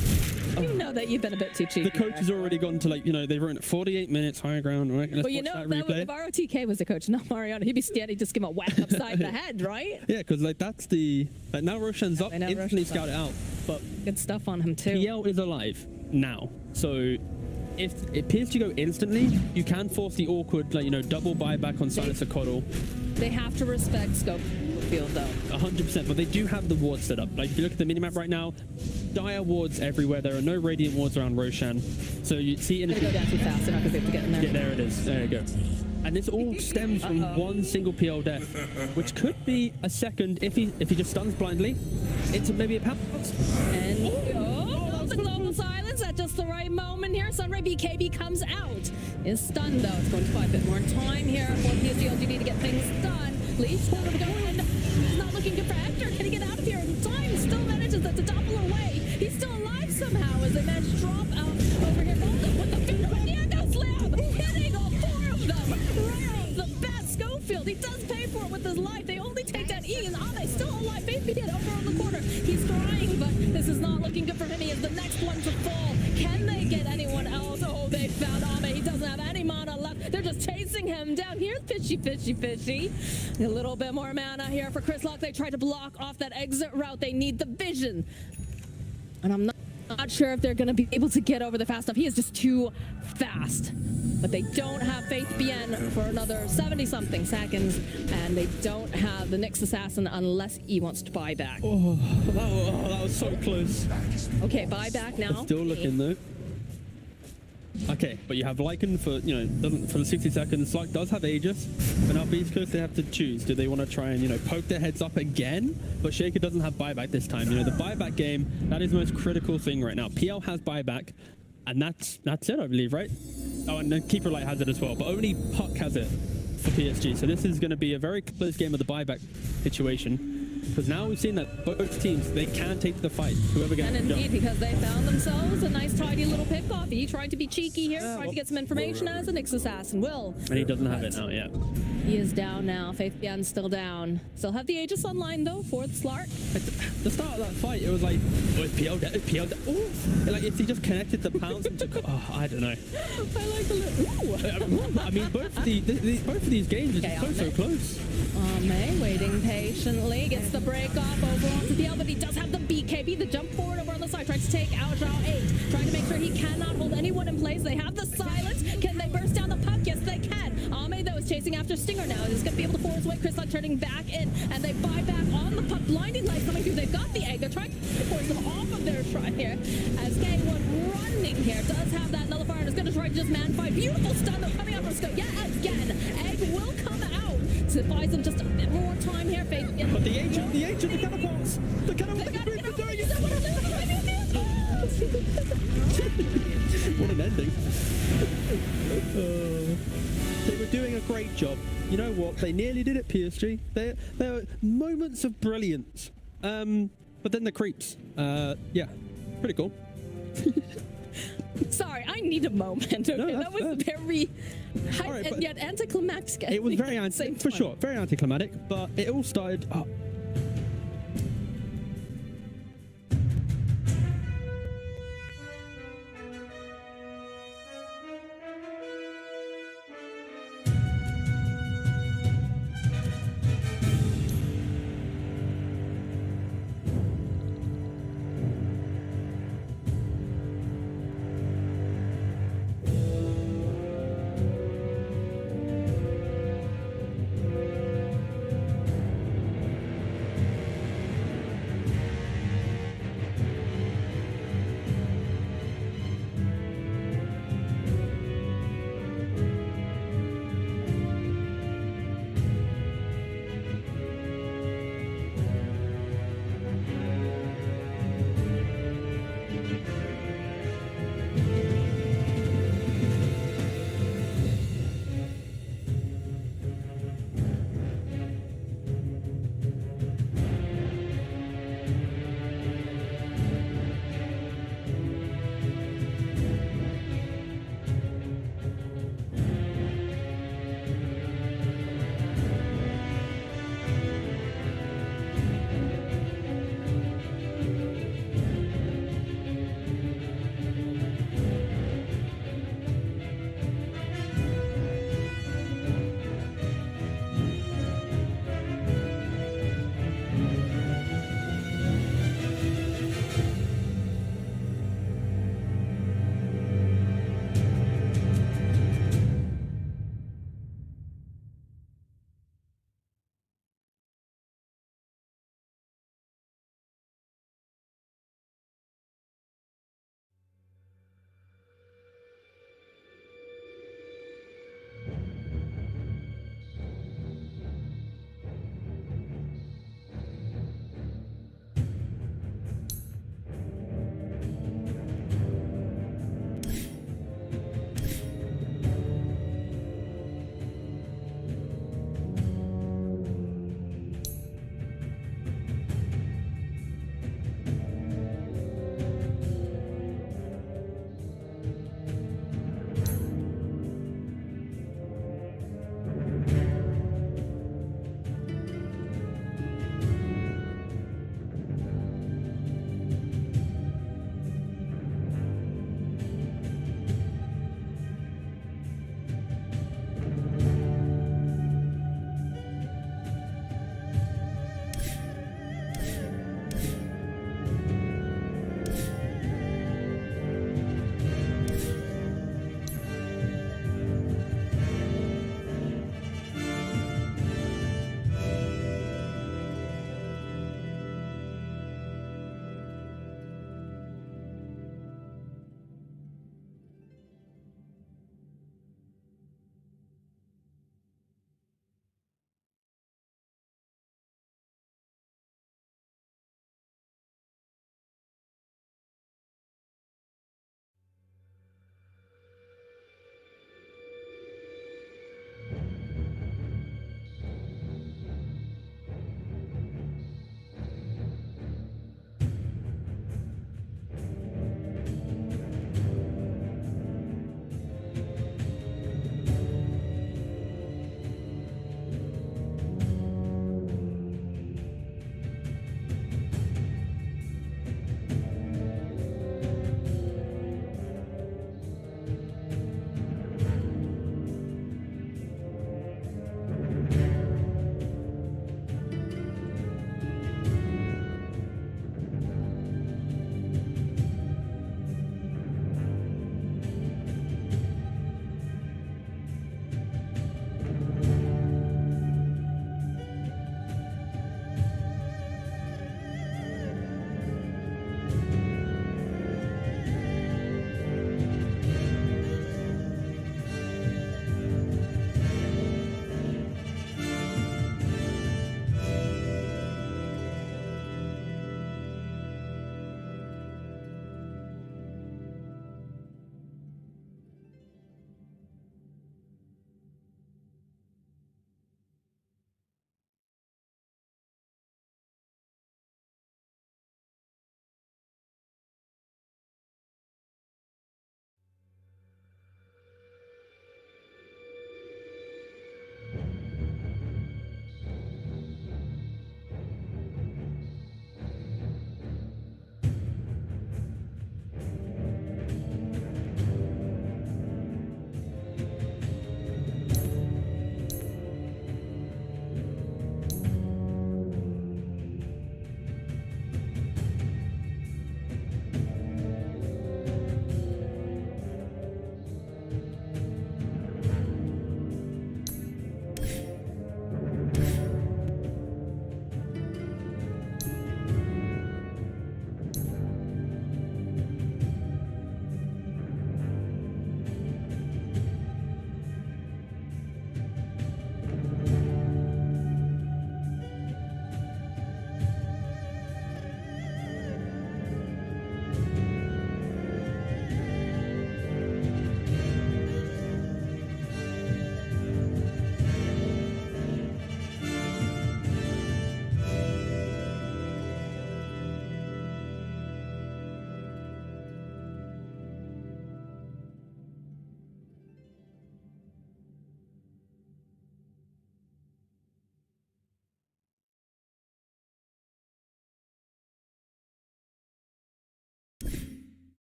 You know that you've been a bit too cheeky. The coach has already gone to they've run 48 minutes higher ground. Right? Let's Well, you watch know, that replay. if ROTK was the coach, not Mariano, he'd be standing, just give him a whack upside the head, right? Yeah, because that's the now Roshan's up, I know instantly Roshan's scout it out. But Good stuff on him too. PL is alive now, so if PSG go instantly, you can force the awkward double buyback on Silencer Coddle. They have to respect Schofield though. 100%, but they do have the wards set up. Like if you look at the minimap right now, dire wards everywhere. There are no radiant wards around Roshan, so you see in They go down too fast. They're not gonna be able to get in there. yeah, there it is. There you go. And this all stems from one single PL death, which could be a second if he just stuns blindly into maybe a pounce. And the global silence at just the right moment here. Sunray BKB comes out. Is stunned though. It's going to buy a bit more time here for PSG.LGD to get things done. Leaf going. He's not looking good for Hector. Can he get out of here in time? Still manages to topple away. He's still alive somehow as they manage to drop out over here. With the finger on the Echo Slam. Hitting all four of them. Right off the bat. Schofield, he does pay for it with his life. They only take that E, and Ame still alive. Faith begin over on the corner. He's trying, but this is not looking good for him. He is the next one to fall. Can they get anyone else? Oh, they found Ame. He doesn't have any mana left. They're just chasing him down. Here's Fishy. A little bit more mana here for Krislov. They try to block off that exit route. They need the vision. And I'm not sure if they're going to be able to get over there fast enough. He is just too fast. But they don't have Faith BN for another 70-something seconds, and they don't have the Nyx Assassin unless he wants to buy back. Oh, that was so close. Okay, buy back now. Still looking though. Okay, but you have Lycan for for the 60 seconds. Slark does have Aegis, but now Beast Coast they have to choose. Do they want to try and poke their heads up again? But Shaker doesn't have buyback this time. The buyback game, that is the most critical thing right now. PL has buyback, and that's it, I believe, right? Oh, and then Keeper Light has it as well, but only Puck has it for PSG. So this is going to be a very close game of the buyback situation. Because now we've seen that both teams, they can take the fight. Whoever gets And the indeed, jump. because they found themselves a nice, tidy little pick-off. He tried to be cheeky here, tried to get some information as a Nyx Assassin. Will. And he doesn't have it now yet. He is down now. Faith Bian's still down. Still have the Aegis online, though, for the Slark. At the start of that fight, it was like, PL dead. Oh, like if he just connected the pounce and took, I don't know. I like the little... I mean, both of these games are so close. May waiting patiently, gets the break off over onto the L, but he does have the BKB, the jump forward over on the side, tries to take out Zhao 8, trying to make sure he cannot hold anyone in place. They have the silence. Can they burst down the puck? Yes, they can. Ame, though, is BO2 chasing after Stinger now. He's going to be able to force away. Chris Luck turning back in, and they buy back on the puck. Blinding light coming through. They've got the egg. They're trying to force them off of their shrine here. As K1 running here does have that nullifier and is going to try to just man fight. Beautiful stun though coming out from Scope. Yeah, again, egg will come out to buy them just a bit more time here. But the ancient, the catapults, the catapults, they're doing it. What an ending. They were doing a great job. You know what? They nearly did it, PSG. There were moments of brilliance. But then the creeps. Yeah, pretty cool. Sorry, I need a moment. Okay, No, that was very hype right, and yet anticlimactic. It was very for sure, very anticlimactic. But it all started.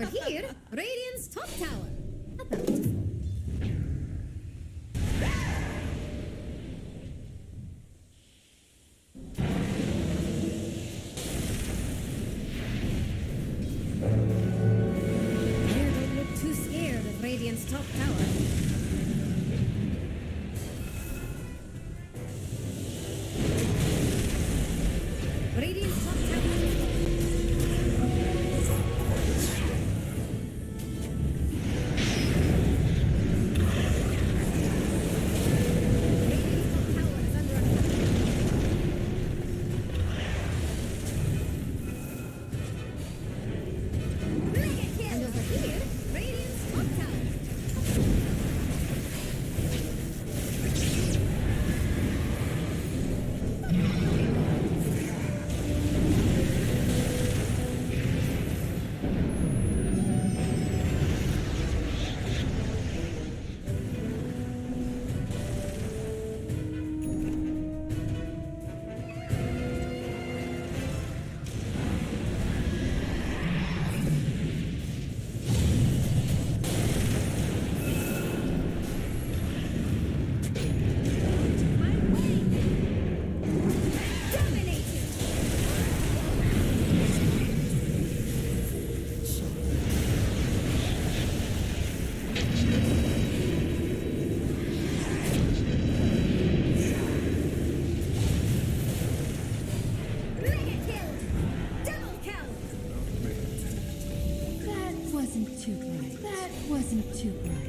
over here, Radiant's top tower. About to fall. Here, don't look too scared of Radiant's top tower. Radiant's top tower. Too bright.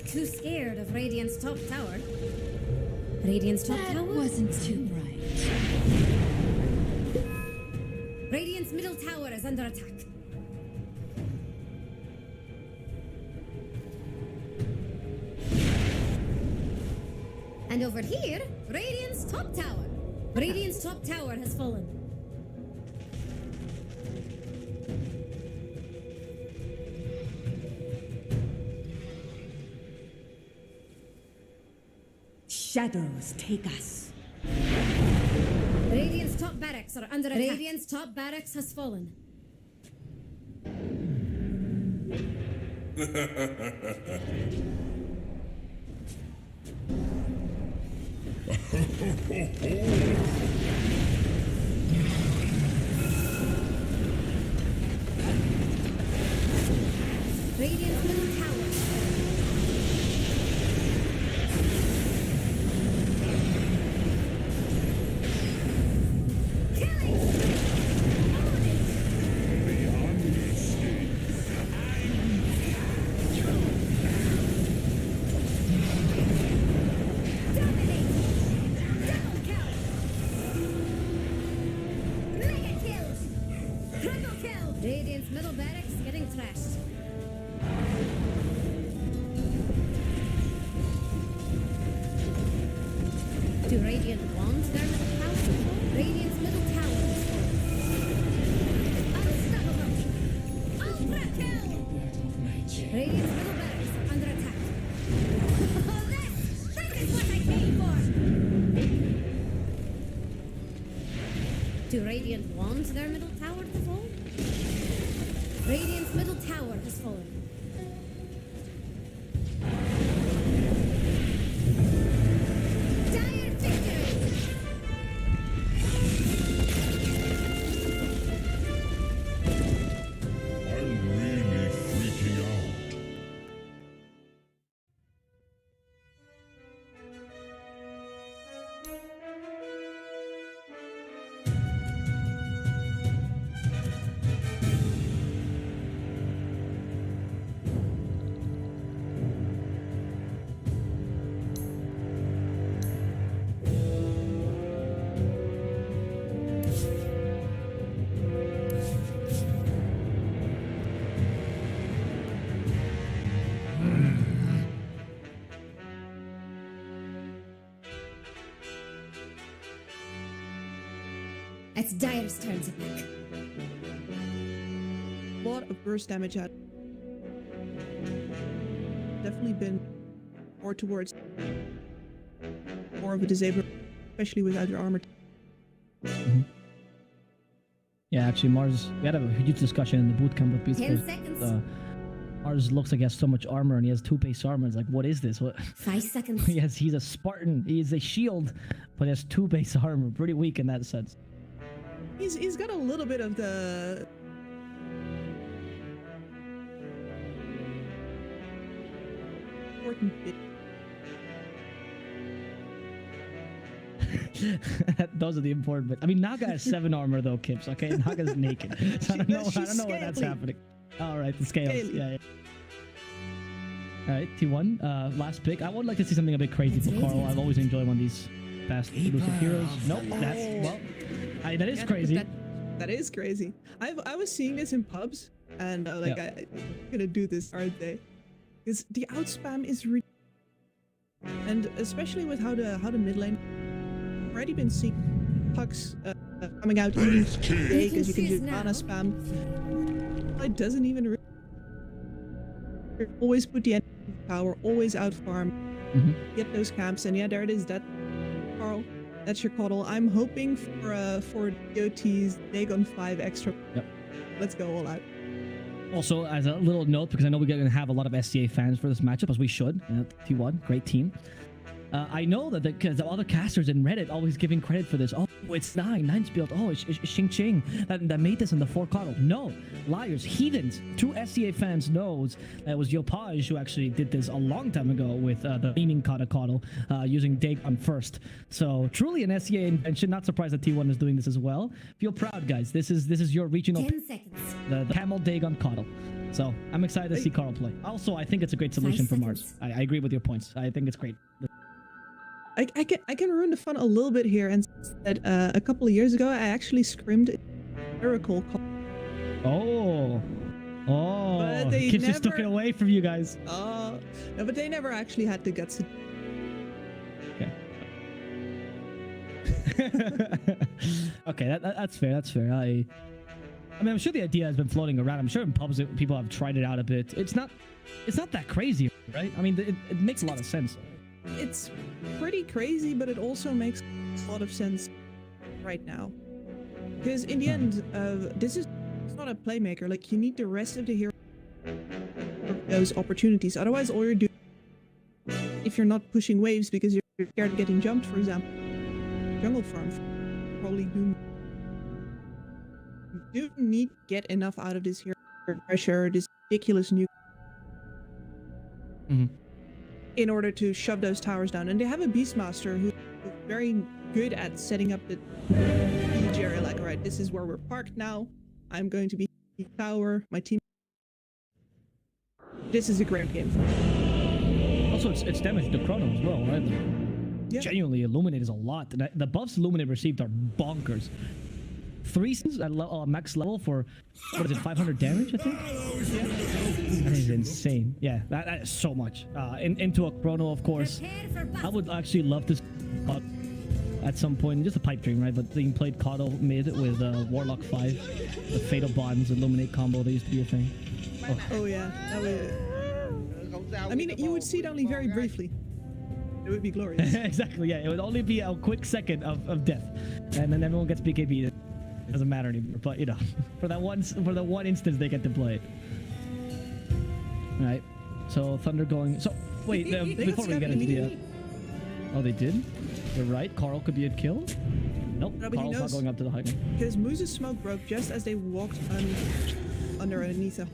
Too scared of Radiant's top tower. Radiant's top tower wasn't too bright. Radiant's middle tower is under attack. And over here, Radiant's top tower. Radiant's top tower has fallen. Shadows take us. Radiant's top barracks are under attack. Radiant's top barracks has fallen. Radiant's middle tower. Radiant's middle barracks getting trashed. Do Radiant want their middle tower? Radiant's middle tower is falling. Unstoppable! Ultra kill! Radiant's middle barracks are under attack. Oh, that is what I came for! Do Radiant want their middle tower to fall? Radiant's middle tower has fallen. Dire victory! I'm really freaking out. It's Dire's turn to pick. A lot of burst damage out. Definitely been more towards more of a disabler, especially without your armor. Yeah, actually, Mars, we had a huge discussion in the bootcamp with 10 BeastCoast. seconds. Mars looks like he has so much armor and he has 2 base armor. It's like, what is this? What? 5 seconds. Yes, he's a Spartan. He's a shield, but he has 2 base armor. Pretty weak in that sense. He's got a little bit of the important bit. Those are the important bits. I mean, Naga has 7 armor though, Kips. Okay, Naga's naked. So I don't know why that's happening. All right, the scales. Yeah. All right, T1, last pick. I would like to see something a bit crazy for Carl. I've always enjoyed one of these fast elusive heroes. Nope, that is crazy. That is crazy. I was seeing this in pubs, and I'm gonna do this, aren't they? Because the outspam is really, and especially with how the mid lane already been seeing pucks coming out even today, because you can do mana spam. It doesn't even always put the enemy in power, always out farm, get those camps, and yeah, there it is. That Carl, that's your cuddle. I'm hoping for BO2's Dagon 5 extra. Yep. Let's go all out. Also, as a little note, because I know we're going to have a lot of SCA fans for this matchup, as we should. T1, great team. I know that because the other casters in Reddit always giving credit for this. Oh, it's 9's built. Oh, it's Xing Ching that made this in the 4 Coddle. No, liars, heathens. True SCA fans knows that it was Yopaj who actually did this a long time ago with the beaming Coddle using Dagon first. So truly an SCA invention. Not surprised that T1 is doing this as well. Feel proud, guys. This is your regional 10 seconds. the Camel Dagon Coddle. So I'm excited to see Carl play. Also, I think it's a great solution for Mars. I agree with your points. I think it's great. I can ruin the fun a little bit here and say that a couple of years ago I actually scrimmed a miracle. Oh, But they Kips just took it never- away from you guys. No, but they never actually had the guts. Okay. Okay, that's fair. That's fair. I mean, I'm sure the idea has been floating around. I'm sure in pubs people have tried it out a bit. It's not that crazy, right? I mean, it makes a lot of sense. It's pretty crazy, but it also makes a lot of sense right now. Because in the end, it's not a playmaker. Like, you need the rest of the hero for those opportunities. Otherwise, all you're doing, if you're not pushing waves because you're scared of getting jumped, for example, jungle farm, probably do. You do need to get enough out of this hero pressure, this ridiculous new. In order to shove those towers down. And they have a Beastmaster who's very good at setting up the siege area, like, alright, this is where we're parked now. I'm going to be tower, my team. This is a great game. Also, it's damage to Chrono as well, right? Yeah. Genuinely, Illuminate is a lot. And the buffs Illuminate received are bonkers. 3 seasons at max level for, what is it, 500 damage, I think? That is insane. Yeah, that is so much. Into a Chrono, of course. I would actually love to at some point, just a pipe dream, right? But being played Coddle mid with Warlock 5, the Fatal Bonds, Illuminate combo, that used to be a thing. Oh yeah, that would... I mean, you would see it only very briefly. It would be glorious. Exactly, yeah. It would only be a quick second of death. And then everyone gets BKB. It doesn't matter anymore. But, you know, for that one instance, they get to play it. All right. So, Thunder going... So, wait, before we get into the... Oh, they did? You're right. Carl could be a kill. Nope, No, but he Carl's not knows. going up to the high ground. Because Moose's smoke broke just as they walked underneath a...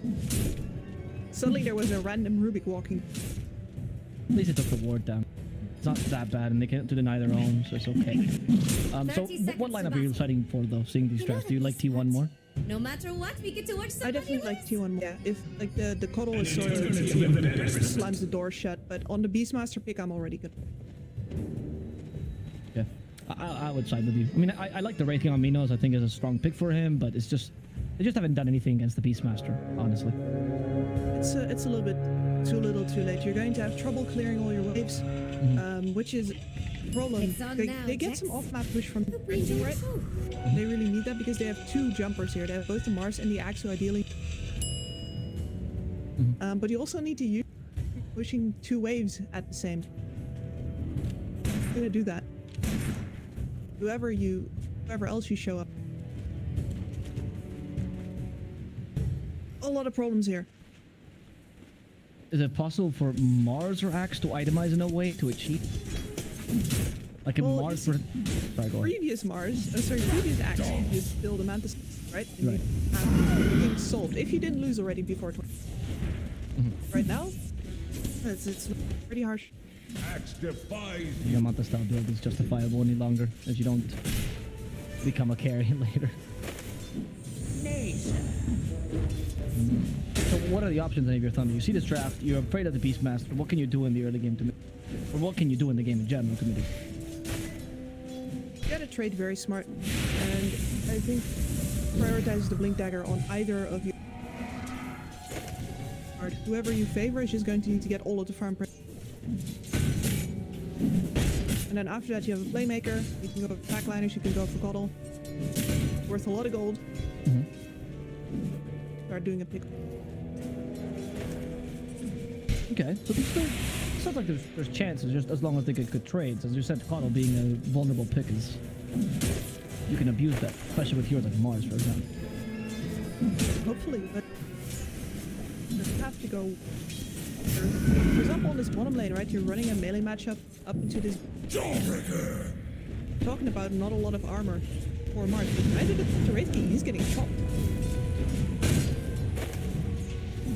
Suddenly there was a random Rubik walking. At least it took the ward down. It's not that bad, and they can't deny their own, so it's okay. So, 30 seconds what to lineup are you battle. deciding for, though, seeing these drafts? Do you like T1 more? No matter what, we get to watch I somebody definitely like win. T1 more. Yeah, if like the Coddle is sort of slams the door shut, but on the Beastmaster pick, I'm already good. Yeah, I would side with you. I mean, I like the Wraithing on Minos. I think is a strong pick for him, but it's just they just haven't done anything against the Beastmaster, honestly. It's a little bit too little, too late. You're going to have trouble clearing all your waves, which is problem. It's on now, They get Jax. some off-map push from the Bring team, your right? food. They really need that because they have two jumpers here. They have both the Mars and the Axe, so ideally. But you also need to use pushing two waves at the same. I'm gonna do that. Whoever else you show up. A lot of problems here. Is it possible for Mars or Axe to itemize in a way to achieve? Like a Well, Mars for... Sorry, go on. Previous Axe, you just build a Mantis, right? And Right. you have things solved. If you didn't lose already before 20. Right now, it's pretty harsh. Axe defies Your Manta style build is justifiable any longer as you don't become a carry later. So what are the options then of your Thunder? You see this draft, you're afraid of the Beastmaster. What can you do in the early game to or what can you do in the game in general to mitigate? You gotta trade very smart, and I think prioritize the Blink Dagger on either of you. Whoever you favor is just going to need to get all of the farm. And then after that you have a Playmaker, you can go for backliners, you can go for Coddle. Worth a lot of gold. Start doing a pick. Okay, so it sounds like there's chances just as long as they get good trades. As you said, Coddle being a vulnerable pick is... You can abuse that, especially with heroes like Mars, for example. Hopefully, but you have to go. For example, on this bottom lane, right? You're running a melee matchup up into this. Talking about not a lot of armor for Mars. I did it to Wraithkey, he's getting chopped.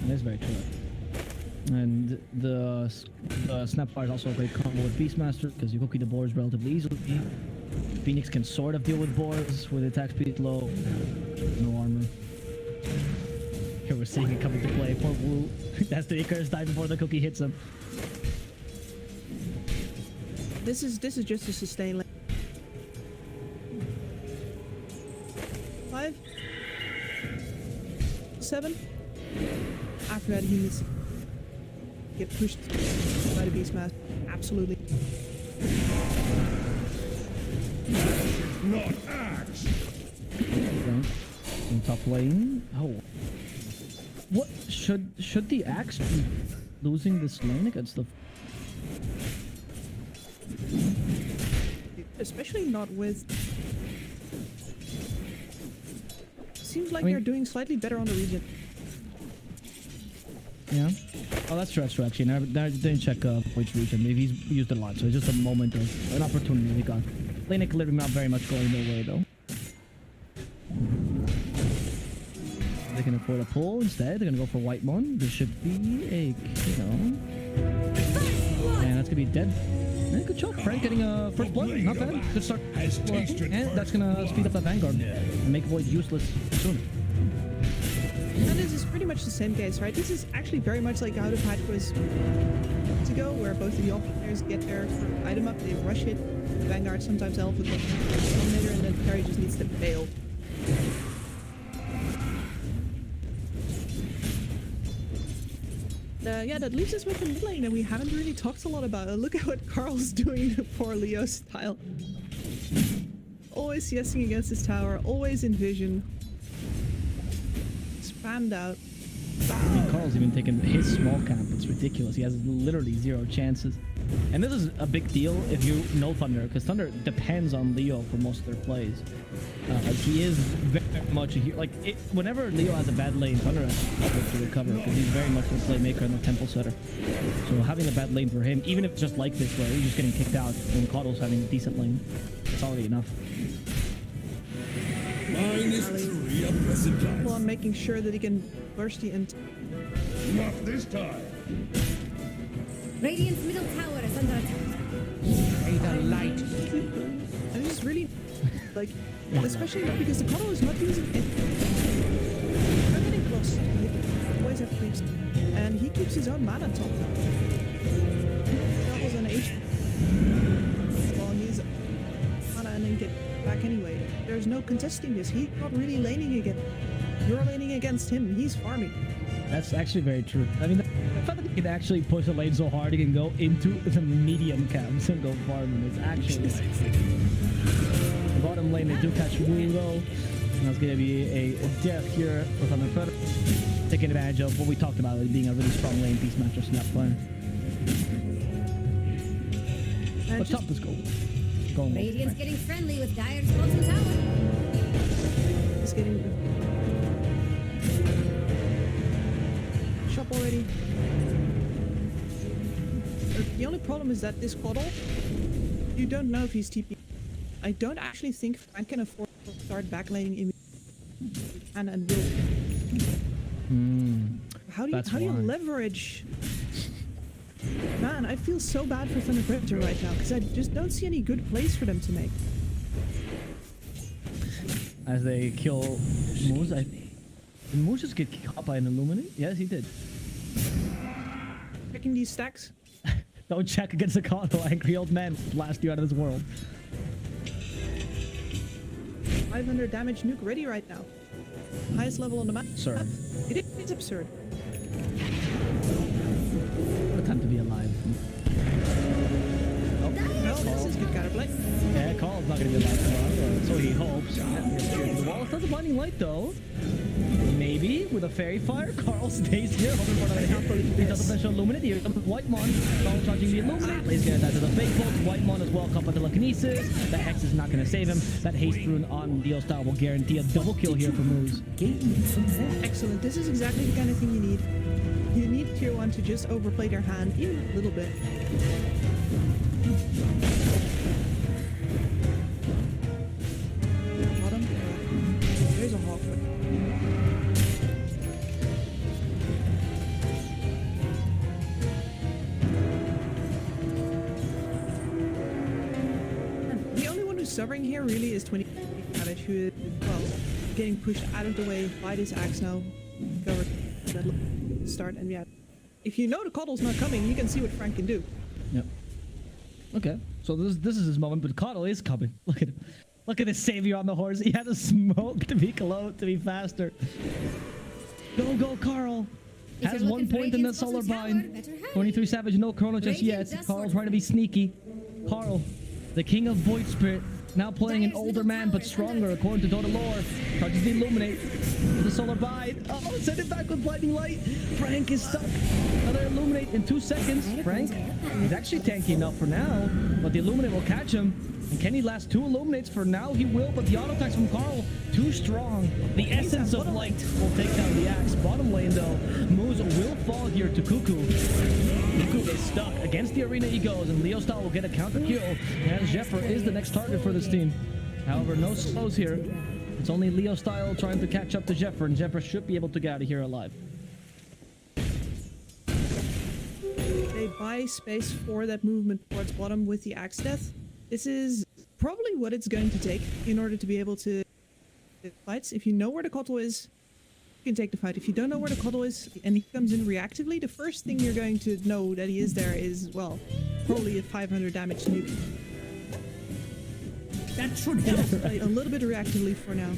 That's very true. And the Snapfire is also a great combo with Beastmaster because you cookie the boars relatively easily. Phoenix can sort of deal with boars with attack speed low, no armor. Here we're seeing it coming to play. Poor Wu. That's the Icarus dive before the cookie hits him. This is just a sustain lane. 5, 7. After that, he needs to get pushed by the Beastmaster. Absolutely. not axe. Okay. In top lane. Oh. What should the Axe be losing this lane against the? Especially not with. Seems like I mean- they're doing slightly better on the region. Yeah. Oh, that's true. Actually, now didn't check which region. Maybe he's used it a lot, so it's just a moment of an opportunity we got. Lane equilibrium not very much going their way though. They can afford a pull instead. They're gonna go for White Mon. This should be a and that's gonna be dead. Yeah, good job, Frank, getting a first blood. Not bad. Good start. Has tasted And that's gonna speed up that Vanguard and make Void useless soon. And this is pretty much the same case, right? This is actually very much like how the patch was to go, where both of the off-players get their item up, they rush it, the Vanguard sometimes help with the Dominator, and then Perry just needs to bail. Yeah, that leaves us with the mid lane that we haven't really talked a lot about. Look at what Carl's doing to poor Leo style. Always CSing against his tower, always in vision. Spammed out. I mean, Carl's even taken his small camp. It's ridiculous. He has literally 0 chances. And this is a big deal if you know Thunder, because Thunder depends on Leo for most of their plays. He is very much a hero. Like, whenever Leo has a bad lane, Thunder has to recover, because he's very much a playmaker and a temple setter. So having a bad lane for him, even if it's just like this, where he's just getting kicked out, and Coddle's having a decent lane, it's already enough. Mine is truly a present life. Well, I'm making sure that he can burst the int. Not this time. Radiant's middle tower is under attack. May the light. And it's just really, like, especially because the Coddle is not using it. Not getting close. He always have creeps. And he keeps his own mana top. That was an H. Well, he's mana and then get back anyway. There's no contesting this. He's not really laning again. You're laning against him. He's farming. That's actually very true. I mean, the fact that he can actually push the lane so hard, he can go into the medium camps and go farming. It's actually sexy. The bottom lane, they do catch Wulo. And that's going to be a death here with Thunder Predator. Taking advantage of what we talked about, it being a really strong lane Beastmaster snap player. But top is gold. Radiant's getting friendly with Dire's bottom tower. He's getting shop already. The only problem is that this Coddle, you don't know if he's TP. I don't actually think Frank can afford to start backlaning immediately. And will. How do you leverage? Man, I feel so bad for Thunder Predator right now because I just don't see any good plays for them to make. As they kill Moose, did Moose just get caught by an Illuminate? Yes, he did. Checking these stacks. Don't check against the Coddle. Angry old man will blast you out of this world. 500 damage nuke ready right now. Highest level on the map. Sir. It's absurd. What a time to be alive. Oh, No, this is good counterplay. yeah, Carl's not going to be alive tomorrow, so he hopes. The wall is not a blinding light though. Maybe with a fairy fire, Carl stays here, hoping for another hit. He does eventually illuminate. Here comes Whitemon. Carl charging the illuminate. He's going to die to the fake bolt. Whitemon as well, caught by telekinesis. The Hex is not going to save him. That haste rune on Dio style will guarantee a double kill here for Moose. Excellent. This is exactly the kind of thing you need. You need tier 1 to just overplay their hand even a little bit. Bottom. There's a hawk. The only one who's suffering here really is 20 damage, who is, well, getting pushed out of the way by this axe now. Cover that start, and yeah, if you know the Coddle's not coming, you can see what Frank can do. Yep. Okay, so this is his moment, but Coddle is coming. Look at him. Look at this savior on the horse. He has a smoke to be close, to be faster. Go, Carl. If Has you're 1 looking for point in the Radiant's solar bottom tower, bind. better hurry. 23 Savage, no chrono just Radiant yet. does Carl sort trying to be sneaky. Carl, the king of Void Spirit, now playing an Dire's older middle man but tower is stronger under according to Dota lore. Charges the illuminate. The solar bind. Oh, send it back with blinding light. Frank is stuck. Another illuminate in 2 seconds. Frank, he's actually tanky enough for now, but the illuminate will catch him. And can he last 2 illuminates? For now he will, but the auto attacks from Carl too strong. The essence of light will take down the axe. Bottom lane though, Moose will fall here to Cuckoo. Cuckoo is stuck. Against the arena he goes, and Leo Style will get a counter kill. And Jeffer is the next target for this team. However, no slows here. It's only Leo Style trying to catch up to Jeffer, and Jeffer should be able to get out of here alive. They buy space for that movement towards bottom with the axe death. This is probably what it's going to take in order to be able to fights. If you know where the Coddle is, you can take the fight. If you don't know where the Coddle is and he comes in reactively, the first thing you're going to know that he is there is, well, probably a 500 damage nuke. That should Play a little bit reactively for now.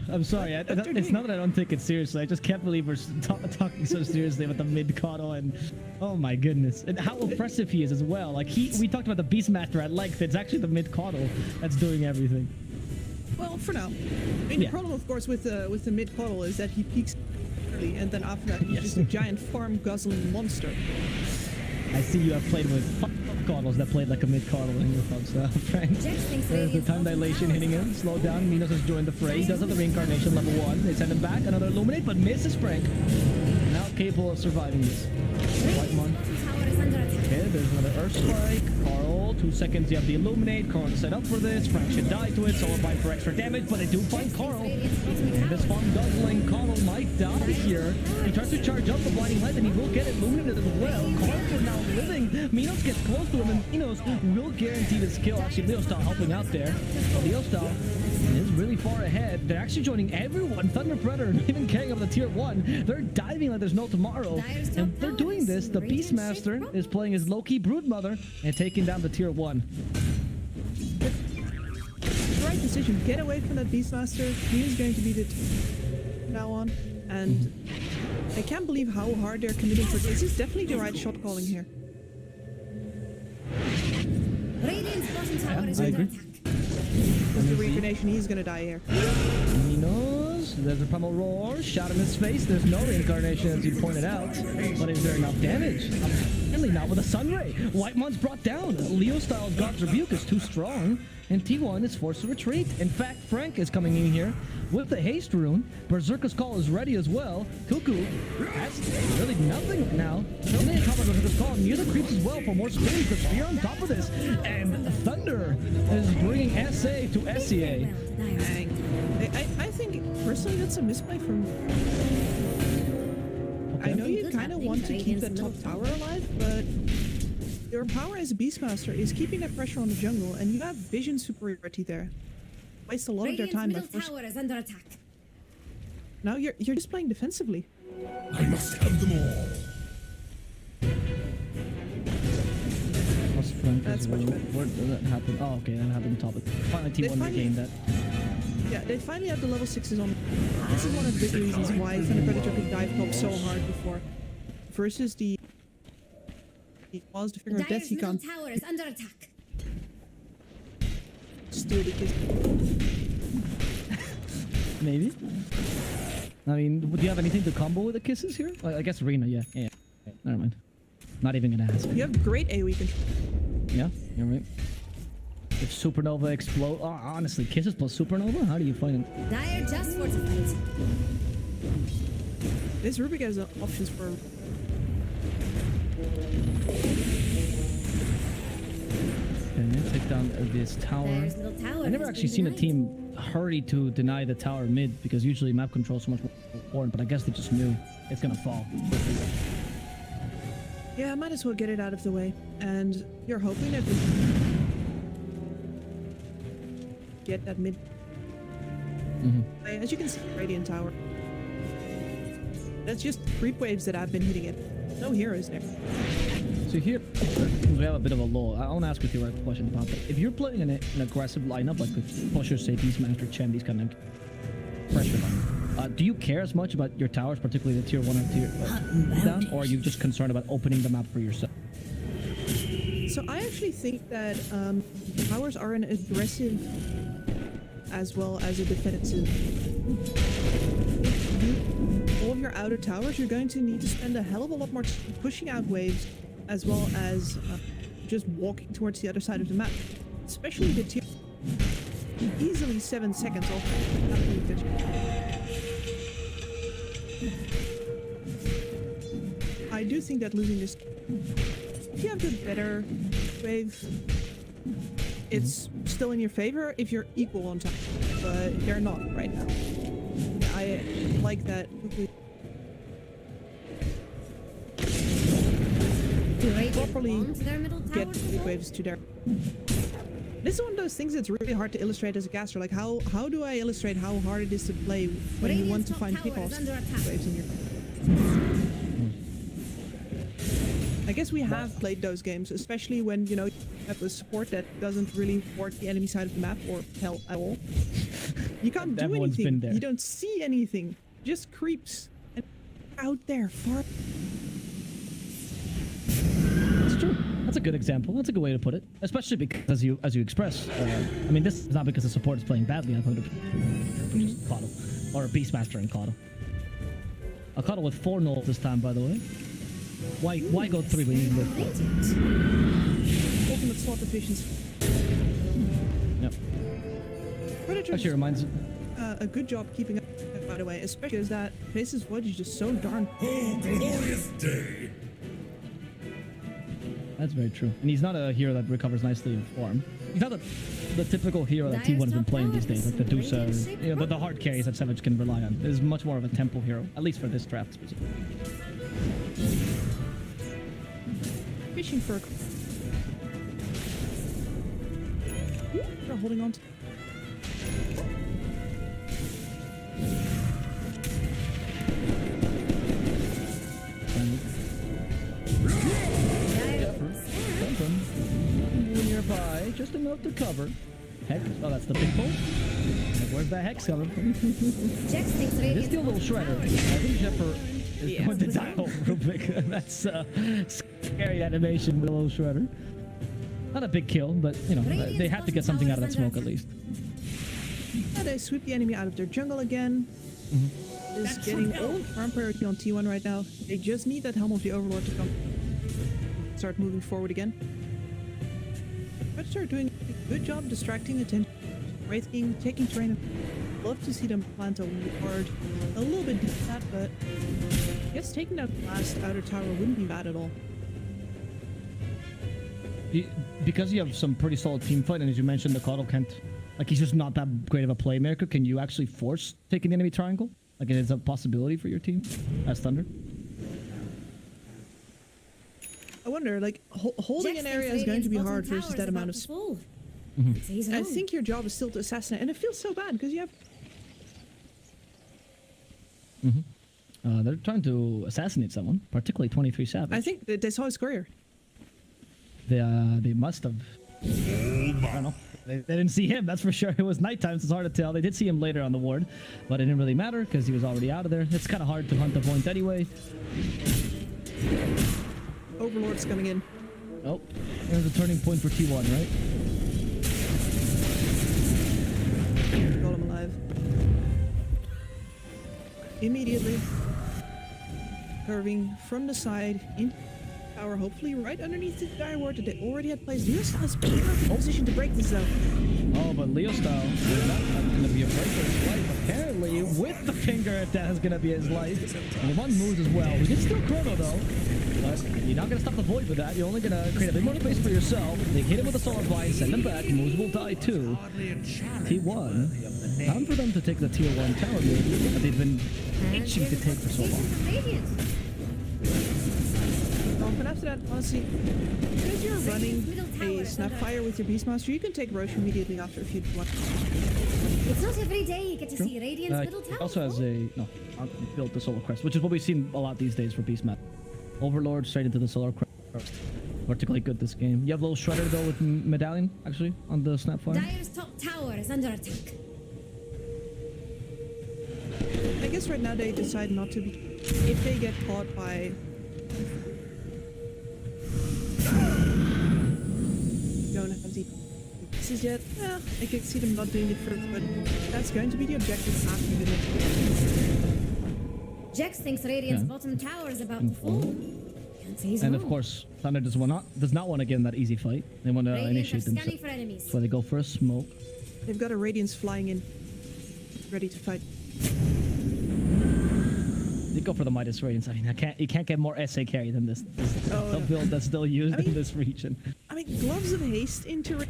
I'm sorry. It's not that I don't take it seriously. I just can't believe we're talking so seriously about the mid Coddle, and oh my goodness, and how impressive he is as well. Like we talked about the Beastmaster at length. It's actually the mid Coddle that's doing everything. Well, for now. I mean, Yeah. the problem, of course, with the mid Coddle is that he peaks early, and then after that, he's just a giant farm guzzling monster. I see you have played with Coddles that played like a mid Coddle in your club, so Frank. Jax thinks There's the Radiant's time bottom dilation tower hitting is him. Slow down. Minos has joined the fray. He does have the reincarnation level 1. They send him back. Another illuminate, but misses Frank. Now capable of surviving this. Whitemon. tower is under attack. Okay, there's another Earth Strike. Carl, 2 seconds, you have the Illuminate. Carl set up for this. Frank should die to it. Solar Bind for extra damage, but they do find Carl. And this farm guzzling Carl might die here. He tries to charge up the Blinding Light, and he will get illuminated as well. Carl for now living. Minos gets close to him, and Minos will guarantee this kill. Actually, Leo Style helping out there. Leo Style is really far ahead. They're actually joining everyone. Thunder Predator, not even caring about the tier 1. They're diving like there's no tomorrow. And they're doing this. The Beastmaster is playing his low-key Broodmother and taking down the tier 1. The right decision. Get away from that Beastmaster. He is going to be the now on. And I can't believe how hard they're committing for this. Is definitely the right shot calling here. Radiant's bottom tower is I under agree. attack. With the reincarnation, he's gonna die here. He knows. There's a pummel roar. Shot in his face. There's no reincarnation, as you pointed out. But is there enough damage? Apparently not with a Sunray. Whitemon's brought down. Leo Styles God's Rebuke is too strong. And T1 is forced to retreat. In fact, Frank is coming in here with the haste rune. Berserker's Call is ready as well. Cuckoo has really nothing now. Only a couple of Berserker's Call near the creeps as well for more spins. The Spear on top of this. And Thunder is bringing SA to SCA. Dang. I think personally that's a misplay from. I know you kind of want to keep the top tower alive, but your power as a Beastmaster is keeping that pressure on the jungle, and you have vision superiority there. Waste a lot of their Radiant's time by middle forcing. tower is under attack. Now you're just playing defensively. I must have them all. Plus Frank That's as much well. better. Where did that happen? Oh, okay, that happened top. Finally, They T1 regained that. Yeah, they finally have the level 6s on. This is one of the big reasons why Thunder Predator could dive top so hard before. Versus the was to figure out death Dire's he middle can't tower is under attack. steal because Maybe. I mean, do you have anything to combo with the kisses here? I guess Rena, yeah. Never mind. Not even gonna ask. you have great AoE control. Yeah, you're right. If Supernova explode, oh, honestly, kisses plus Supernova? How do you find it? Dire just fortified. This Rubik has options for. Okay, take down this tower. Dire's middle tower. I never has actually been seen a denied. team hurry to deny the tower mid because usually map control is so much more important, but I guess they just knew it's gonna fall. Yeah, I might as well get it out of the way. And you're hoping that we get that mid. As you can see, Radiant Tower. That's just creep waves that have been hitting it. No heroes there. So here, we have a bit of a lull. I want to ask you a theoretical question about that. If you're playing an aggressive lineup, like with pushers, say Beastmaster, Chen, these kind of pressure lineup, do you care as much about your towers, particularly the tier 1 and tier down, or are you just concerned about opening them up for yourself? So I actually think that towers are an aggressive as well as a defensive. All of your outer towers, you're going to need to spend a hell of a lot more time pushing out waves as well as just walking towards the other side of the map. Especially the tier. Easily 7 seconds off. I do think that losing this. If you have the better wave, it's still in your favor if you're equal on time, but they're not right now. I like that. Do Radiant Properly bomb to their middle tower Get to big fall? waves to their. This is one of those things that's really hard to illustrate as a caster. Like how do I illustrate how hard it is to play when you want to find Radiant's top pickoffs tower is under attack. waves in your. I guess we have played those games, especially when you know you have a support that doesn't really support the enemy side of the map or help at all. You can't do Everyone's anything. been there. You don't see anything. Just creeps and out there far. That's true. That's a good example. That's a good way to put it. Especially because as you express, I mean, this is not because the support is playing badly. I thought it just Cottle. Or a Beastmaster in Cottle. A Cottle with 4 nulls this time, by the way. Why go 3 when you can go 4? Ultimate slot efficiency. Yep. Predator Actually reminds a good job keeping up, by the way, especially as that Face's Void is just so darn. Oh, glorious day! That's very true. And he's not a hero that recovers nicely in form. He's not the typical hero that T1 has been playing these days, like the Dusa, you know, the hard carries that Savage can rely on. Is much more of a tempo hero, at least for this draft specifically. Fishing for a. They're holding on to. Nearby, just enough to cover. Hex. Oh, that's the big bolt. Where's that hex coming from? Jax thinks This Radiant's is a little bottom shredder. tower I is think Jeffer is Yeah. going to die real quick. That's scary animation with a little shredder. Not a big kill, but you know they have to get something out of that smoke at least. They sweep the enemy out of their jungle again. Is getting all farm priority on T1 right now. They just need that Helm of the Overlord to come start moving forward again. But start doing a good job distracting attention, Wraith King taking terrain. Love to see them plant a ward a little bit deep that, but I guess taking that last outer tower wouldn't be bad at all. Because you have some pretty solid team fight, and as you mentioned, the Coddle can't, like, he's just not that great of a playmaker. Can you actually force taking the enemy triangle? Like, is it a possibility for your team as Thunder? I wonder, like, holding an area is going to be hard versus that amount of space. I think your job is still to assassinate, and it feels so bad because you have. They're trying to assassinate someone, particularly 23 Savage. I think that they saw his career. They must have. I don't know. They didn't see him, that's for sure. It was nighttime, so it's hard to tell. They did see him later on the ward, but it didn't really matter because he was already out of there. It's kind of hard to hunt the point anyway. Overlord's coming in. Oh, there's a turning point for T1, right? Got him alive. Immediately. Curving from the side into tower, hopefully right underneath the dire ward that they already had placed. Leostyle is perfect position to break this though. Oh, but Leostyle is not going to be a break for his life. Apparently, with the finger, that is going to be his life. And one moves as well. We can still chrono though. But you're not going to stop the void with that. You're only going to create a bit more space for yourself. They hit him with a Solar Vine, send him back. Moves will die too. T1. Time for them to take the tier 1 tower move that they've been itching to take for so long. But after that, honestly, because you're running a Snapfire with your Beastmaster, you can take Roche immediately after if you want. It's not every day you get to see Radiant's middle tower. Also has a built the Solar Crest, which is what we've seen a lot these days for Beastmaster. Overlord straight into the Solar Crest. Particularly good this game. You have a little Shredder though with Medallion actually on the Snapfire. Dire's top tower is under attack. I guess right now they decide not to be. If they get caught by. Don't have the pieces yet. Yeah, I could see them not doing it first, but that's going to be the objective after the next. Jax thinks Radiant's bottom tower is about to fall. Can't say he's And wrong. of course, Thunder does not want to get in that easy fight. They want to Radiant are initiate scanning themselves. for enemies. So they go for a smoke. They've got a Radiance flying in, ready to fight. They go for the Midas Radiance. I mean, you can't get more SA carry than this. Oh, The build that's still used I mean- in this region. I mean, Gloves of Haste into. But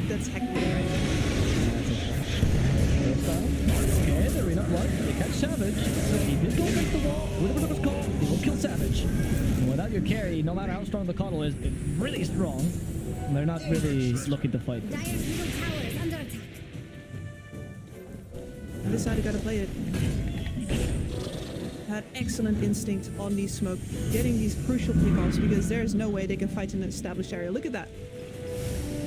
that's heckling, right? And Arena Blood, they catch Savage. So he did go against the wall with whatever's called. He will kill Savage. And without your carry, no matter how strong the Coddle is, it's really strong. And they're not really looking to fight. Dire's middle tower is under attack. This side, you gotta play it. Had excellent instinct on these smoke, getting these crucial pickoffs because there's no way they can fight in an established area. Look at that.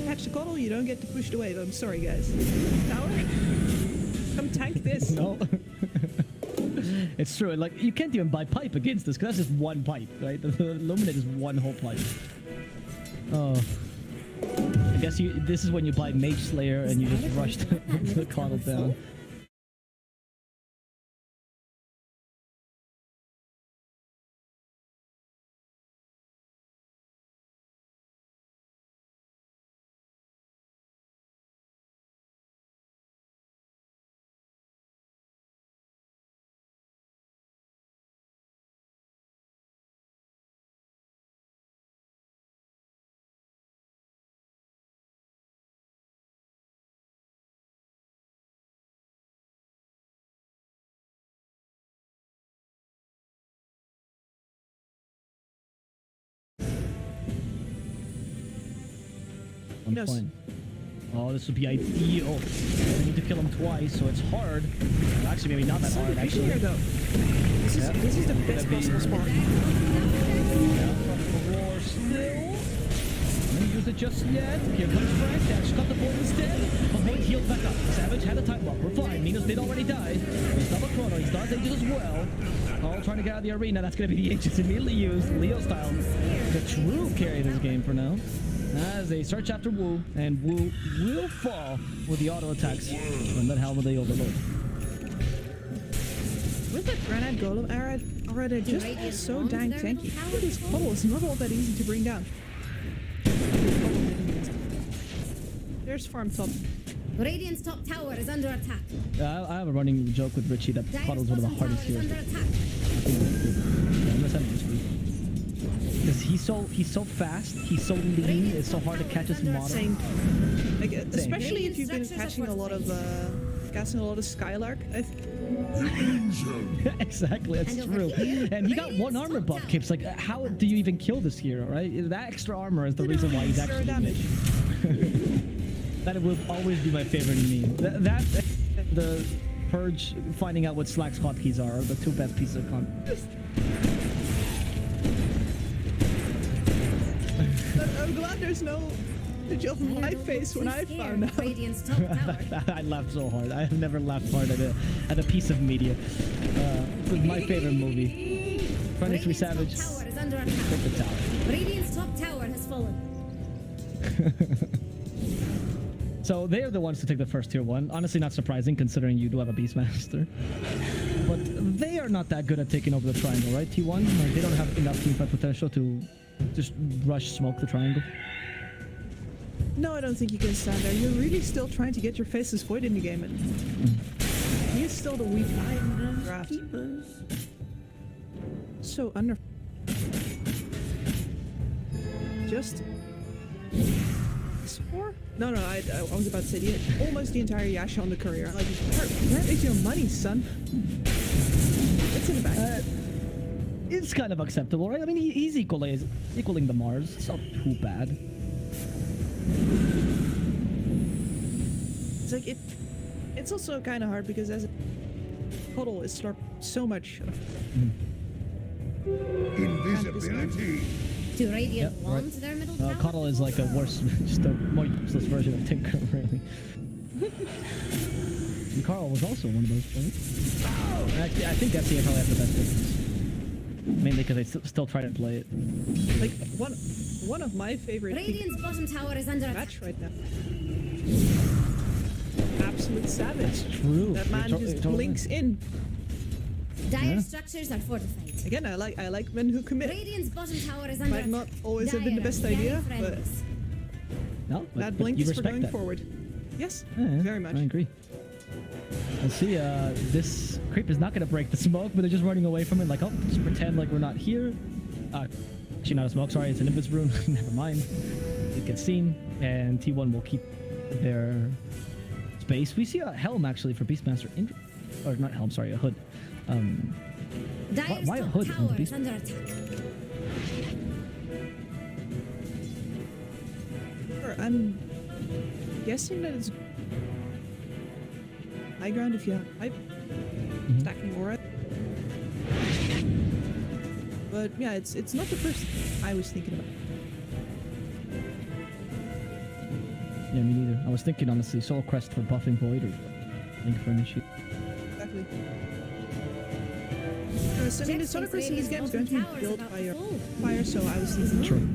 Catch the Coddle, you don't get to push the wave. I'm sorry, guys. Tower, come tank this. No. It's true. Like, you can't even buy pipe against this because that's just one pipe, right? The Illuminate is one whole pipe. Oh. I guess this is when you buy Mage Slayer and you just rush the Coddle down. Yes. Fine. Oh, this would be ideal. I need to kill him twice, so it's hard. Well, actually, maybe not that hard, actually. Here, though. This is the best possible spot. War still. Don't use it just yet. Here comes Frank. Dash got the board instead. But wait, he heals back up. Savage had a time lock. We're fine. Minos did already die. He's double chrono. He's Dark Ages as well. All trying to get out of the arena. That's going to be the Aegis immediately used. Leo style. The true carry this game for now. As they search after Wu. And Wu will fall with the auto attacks from that Helm of the Overlord. With that Granite Golem already just so dang tanky. This puddle is not all that easy to bring down. There's farm top. Radiant's top tower is under attack. I have a running joke with Richie that Puddle's one of the hardest Tower is heroes. under attack. Because he's so fast, he's so lean, it's so hard to catch his model. Same. Like, especially if you've been catching a lot of Skylark. Exactly, that's true. And he got one armor buff, Kips. Like, how do you even kill this hero, right? That extra armor is the reason why he's actually damage. That will always be my favorite meme. That the Purge finding out what Slack's hotkeys are the two best pieces of content. I'm glad there's no image of my face when I found out. Radiant's top tower. I laughed so hard. I have never laughed hard at a piece of media. This is my favorite movie. 23 Savage. Tower is under attack. Take the tower. Radiant's top tower has fallen. So they are the ones to take the first tier 1. Honestly, not surprising considering you do have a Beastmaster. But they are not that good at taking over the triangle, right? T1? Like, they don't have enough teamfight potential to just rush smoke the triangle. No, I don't think you can stand there. You're really still trying to get your faces void in the game, and he's still the weak draft. So under. Just. Four? No, I was about to say almost the entire Yasha on the courier. Like, where is your money, son? It's in the back. It's kind of acceptable, right? I mean, he's equaling the Mars. It's not too bad. It's like it's also kind of hard because as a total is so much. Invisibility. Do Radiant Yep, want their middle tower? Coddle is like a worse, just a more useless version of Tinker, really. And Carl was also one of those players. Actually, I think SCA probably has the best difference. Mainly because I still try to play it. Like one of my favorite Radiant's bottom tower is under attack. match right now. Absolute savage. That's true. That man just blinks in. Dire structures are fortified. Again, I like men who commit. Radiant's bottom tower is under Might attack. not always have been the best Dire are idea, very but friendless. No, that blink you is for respect going that. forward. Yes, Yeah, very much. I agree. Let's see, this creep is not going to break the smoke, but they're just running away from it like, oh, just pretend like we're not here. Actually, not a smoke, sorry, it's an Nimbus rune. Never mind. It gets seen, and T1 will keep their space. We see a Helm, actually, for Beastmaster. Or not Helm, sorry, a Hood. Dire's why a top Hood on the tower is Beast? under attack. I'm guessing that it's high ground if you have hype. Stacking aura. But yeah, it's not the first I was thinking about. Yeah, me neither. I was thinking, honestly, Soul Crest for buffing Void or Link for Initiate. Exactly. So I mean, the Solar Crest in this game is going to be built by your fire, so I was thinking. True.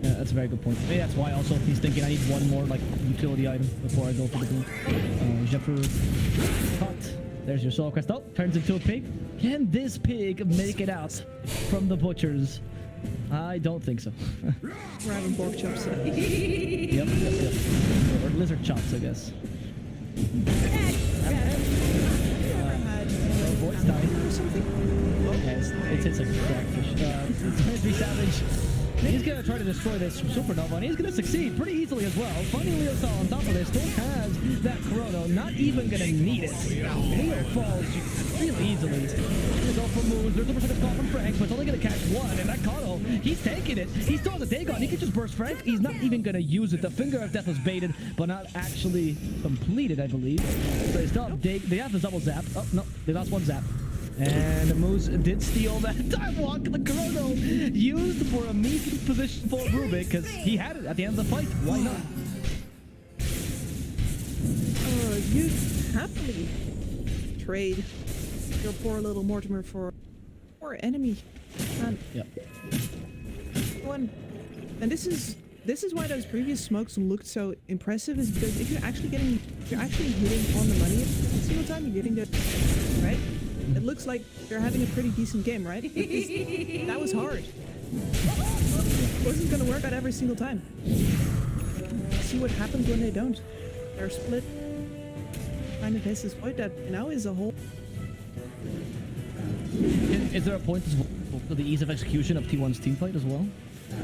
Yeah, that's a very good point. Maybe that's why also he's thinking I need one more like utility item before I go for the blue. Jeffrey Hot. There's your Soul Crest. Oh, turns into a pig. Can this pig make it out from the butchers? I don't think so. We're having pork chops. Yep. Or lizard chops, I guess. Voice dying. Or something. Yes, it's a crackfish. It's be savage. He's gonna try to destroy this supernova, and he's gonna succeed pretty easily as well. Funny Leo Saw on top of this still has that chrono, not even gonna need it. Leo falls really easily. Gonna go for moves. There's a percentage call from Frank, but it's only gonna catch one, and that Carlo, he's taking it. He still has a Dagon. He can just burst Frank. He's not even gonna use it. The Finger of Death was baited, but not actually completed, I believe. So they still have they have the double zap. Oh no, they lost one zap. And the Moose did steal that time walk. The chrono used for a meat position for Rubik because he had it at the end of the fight. Why not? you'd happily trade your poor little Mortimer for poor enemy. And Yep. and this is why those previous smokes looked so impressive, is because if you're actually hitting on the money every single time you're getting the right, it looks like you're having a pretty decent game, right? Because that was hard. It wasn't gonna work out every single time. See what happens when they don't. They're split. Kind of has this point that now is a whole. Is there a point as well for the ease of execution of T1's team fight as well? The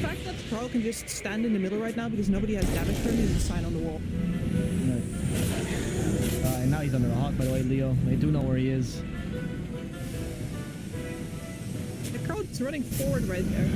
fact that Carl can just stand in the middle right now because nobody has damage for him is a sign on the wall. Right. And now he's under a hawk, by the way, Leo. They do know where he is. The crowd's running forward right there.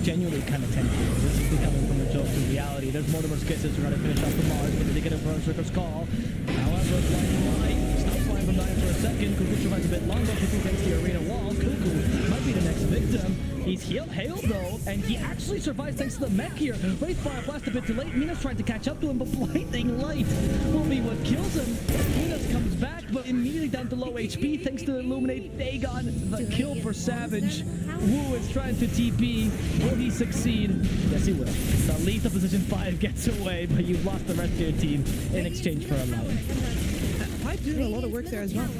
Genuinely kind of tempting. This is becoming from a joke to reality. There's Mortimer's kisses to try to finish off the Mars, but they get in for a Circus call. However, stops flying from dying for a second. Cuckoo survives a bit longer. Cuckoo gets the arena wall. Cuckoo might be the next victim. He's hailed though, and he actually survives thanks to the mech here. Wraith Fire Blast a bit too late. Minos tried to catch up to him, but Blinding Light will be what kills him. Minos comes back, but immediately down to low HP thanks to Illuminate Dagon. The kill for Savage. Wu is trying to TP. Will he succeed? Yes, he will. The lethal position 5 gets away, but you've lost the rest of your team in exchange for a life. Pipe doing a lot of work there as well.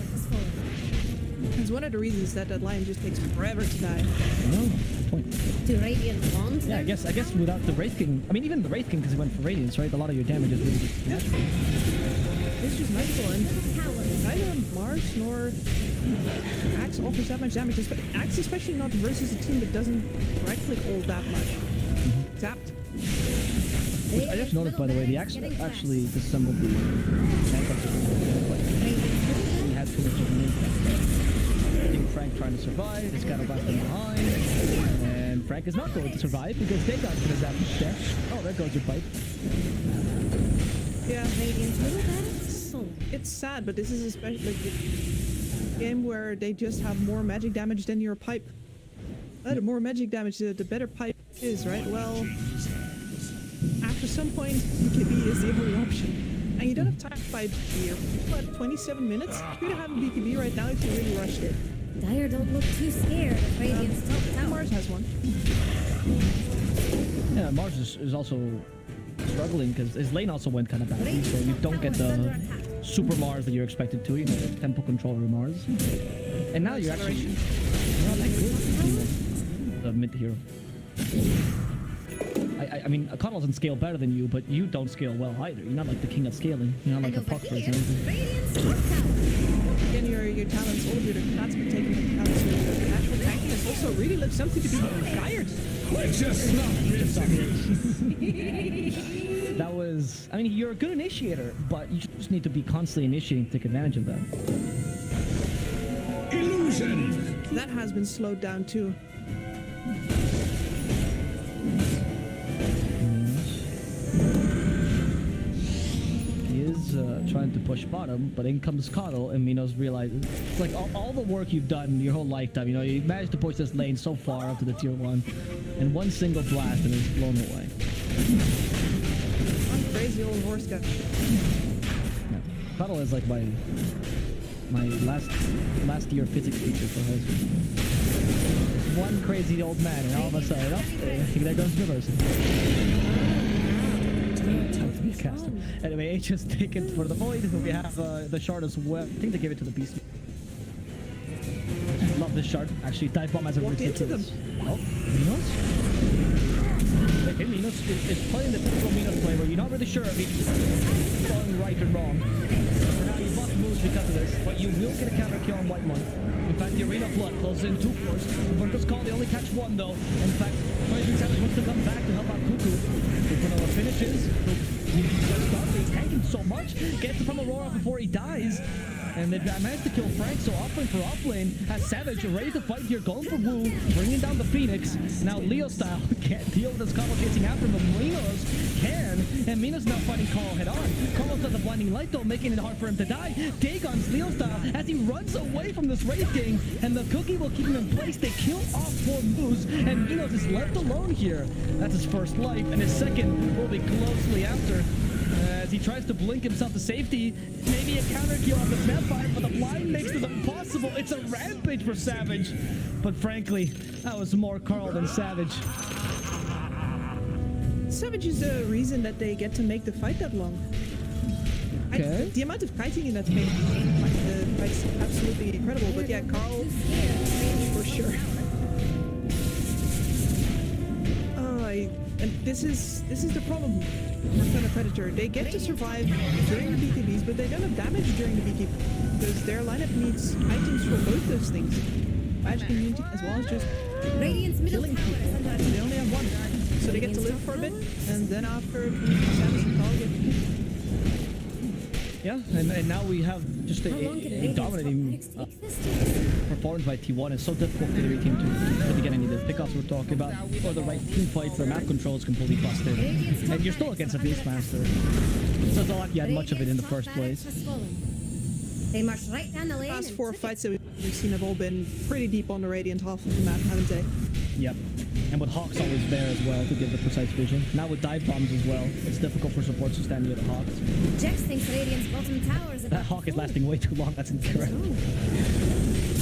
It's one of the reasons that Lion just takes forever to die. Oh, good point. Do Radiant want Yeah, I guess without the Wraith King, I mean even the Wraith King because he went for Radiance, right? A lot of your damage is really just natural. It's just Nightfall, and neither Mars nor Axe offers that much damage. Axe especially not versus a team that doesn't right click all that much. Tapped. Which I just noticed, by the way, the Axe actually disassembled the tank up. He had too much of an impact. I think Frank trying to survive, he's got a blasting behind, and Frank is not going to survive because they got to his average death. Oh, there goes your pipe. Yeah, Radiant's middle barracks sold. it's sad, but this is especially like a game where they just have more magic damage than your pipe. The more magic damage, the better pipe is, right? Well, after some point, BKB is the only option. And you don't have time to fight here. What, 27 minutes? You could have a BKB right now if you really rushed it. Dire don't look too scared of Radiant's top tower. Mars has one. Yeah, Mars is also struggling because his lane also went kind of badly, so you don't get the super Mars that you're expected to, you know, the tempo controller Mars. And now you're actually not that good. The mid hero. I mean, Connell doesn't scale better than you, but you don't scale well either. You're not like the king of scaling. You're not like a puck, for example. Radiant's top tower. Again, your talents, all of your stats been taken into account. So your natural tanking has also really left something to be desired. Let's just stop That was, I mean, you're a good initiator, but you just need to be constantly initiating to take advantage of that. illusion. That has been slowed down too. He is trying to push bottom, but in comes Coddle, and Minos realizes it's like all the work you've done your whole lifetime. You know, you managed to push this lane so far up to the tier 1, and one single blast and it's blown away. I'm crazy old horse guy. Yeah. Coddle is like my last year physics teacher for husband. One crazy old man, and all of a sudden, there goes university. Caster. Anyway, H is taken for the void. We have the shard as well. I think they gave it to the beast. Love this shard. Actually, dive bomb as a ridiculous. Oh, Minos? Okay, Minos is playing the typical Minos play where you're not really sure if he's going right or wrong. For now, you lost moves because of this, but you will get a counter kill on White Monk. In fact, the Arena Blood closes in 2 floors. Virgo's Call, they only catch 1 though. In fact, Poison Savage wants to come back to help out Cuckoo. Cuckoo finishes. He's tanking so so much. Gets it from Aurora before he dies. And they managed to kill Frank, so offlane for offlane has Savage ready to fight here, going for Wu, bringing down the Phoenix. Now Leo style can't deal with this combo chasing after him, but Minos can, and Minos now fighting Carl head on. Carl's got the blinding light though, making it hard for him to die. Dagon's Leo style as he runs away from this Wraith King, and the cookie will keep him in place. They kill off poor Moose, and Minos is left alone here. That's his first life, and his second will be closely after. As he tries to blink himself to safety, maybe a counter kill on the Snapfire, but the blind makes it impossible. It's a rampage for Savage. But frankly, that was more Carl than Savage. Savage is the reason that they get to make the fight that long. Okay. The amount of kiting in that fight's absolutely incredible, but yeah, Carl, for sure. And this is the problem for Thunder Predator. They get to survive during the BKBs, but they don't have damage during the BKB because their lineup needs items for both those things. Magic immunity as well as just Radiant's middle killing tower people. is under They only have one, so they get to live for a bit, and then after Samus and Carl get Yeah, and now we have just a dominating performance by T1. It's so difficult for the team to really get any of the pickups we're talking about, or the right team fights where map control is completely busted. And you're still against a Beastmaster. So it's not like you had much of it in the first place. They march right down the lane. past and 4 took it. fights that we've seen have all been pretty deep on the Radiant half of the map, haven't they? Yep. And with Hawks always there as well to give the precise vision. Now with dive bombs as well, it's difficult for supports to stand near the Hawks. Jax thinks Radiant's bottom tower is That about Hawk is full. lasting way too long, that's incredible.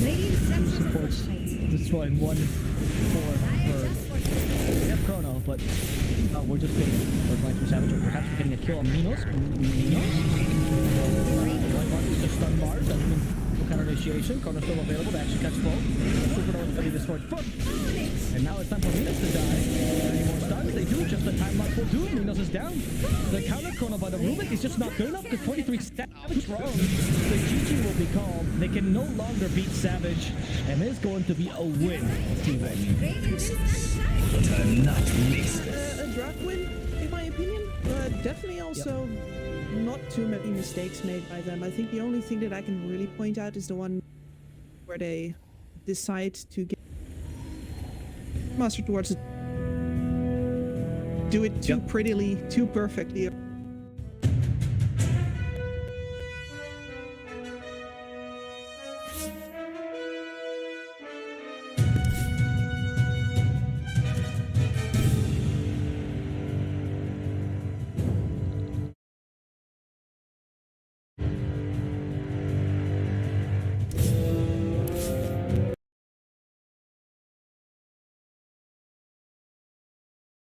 Radiant structures are Supports fortified. destroying 1-4 I for... just fortified. We have Chrono, but we're just getting or going through Savage, or perhaps we're getting a kill on Minos. Is just stun bars. That's been full counter initiation. Chrono's still available to actually catch both. Supernova is going to be destroyed first. And now it's time for Minos to die. Any more stuns? They do. Just the time lock will do. Minos is down. The counter Chrono by the Rubik is just not good enough because 23 Savage wrong. The GG will be called. They can no longer beat Savage, and it's going to be a win. Radiant is under attack. A draft win, in my opinion, but definitely also not too many mistakes made by them. I think the only thing that I can really point out is the one where they decide to get Master towards it. Do it too prettily, too perfectly.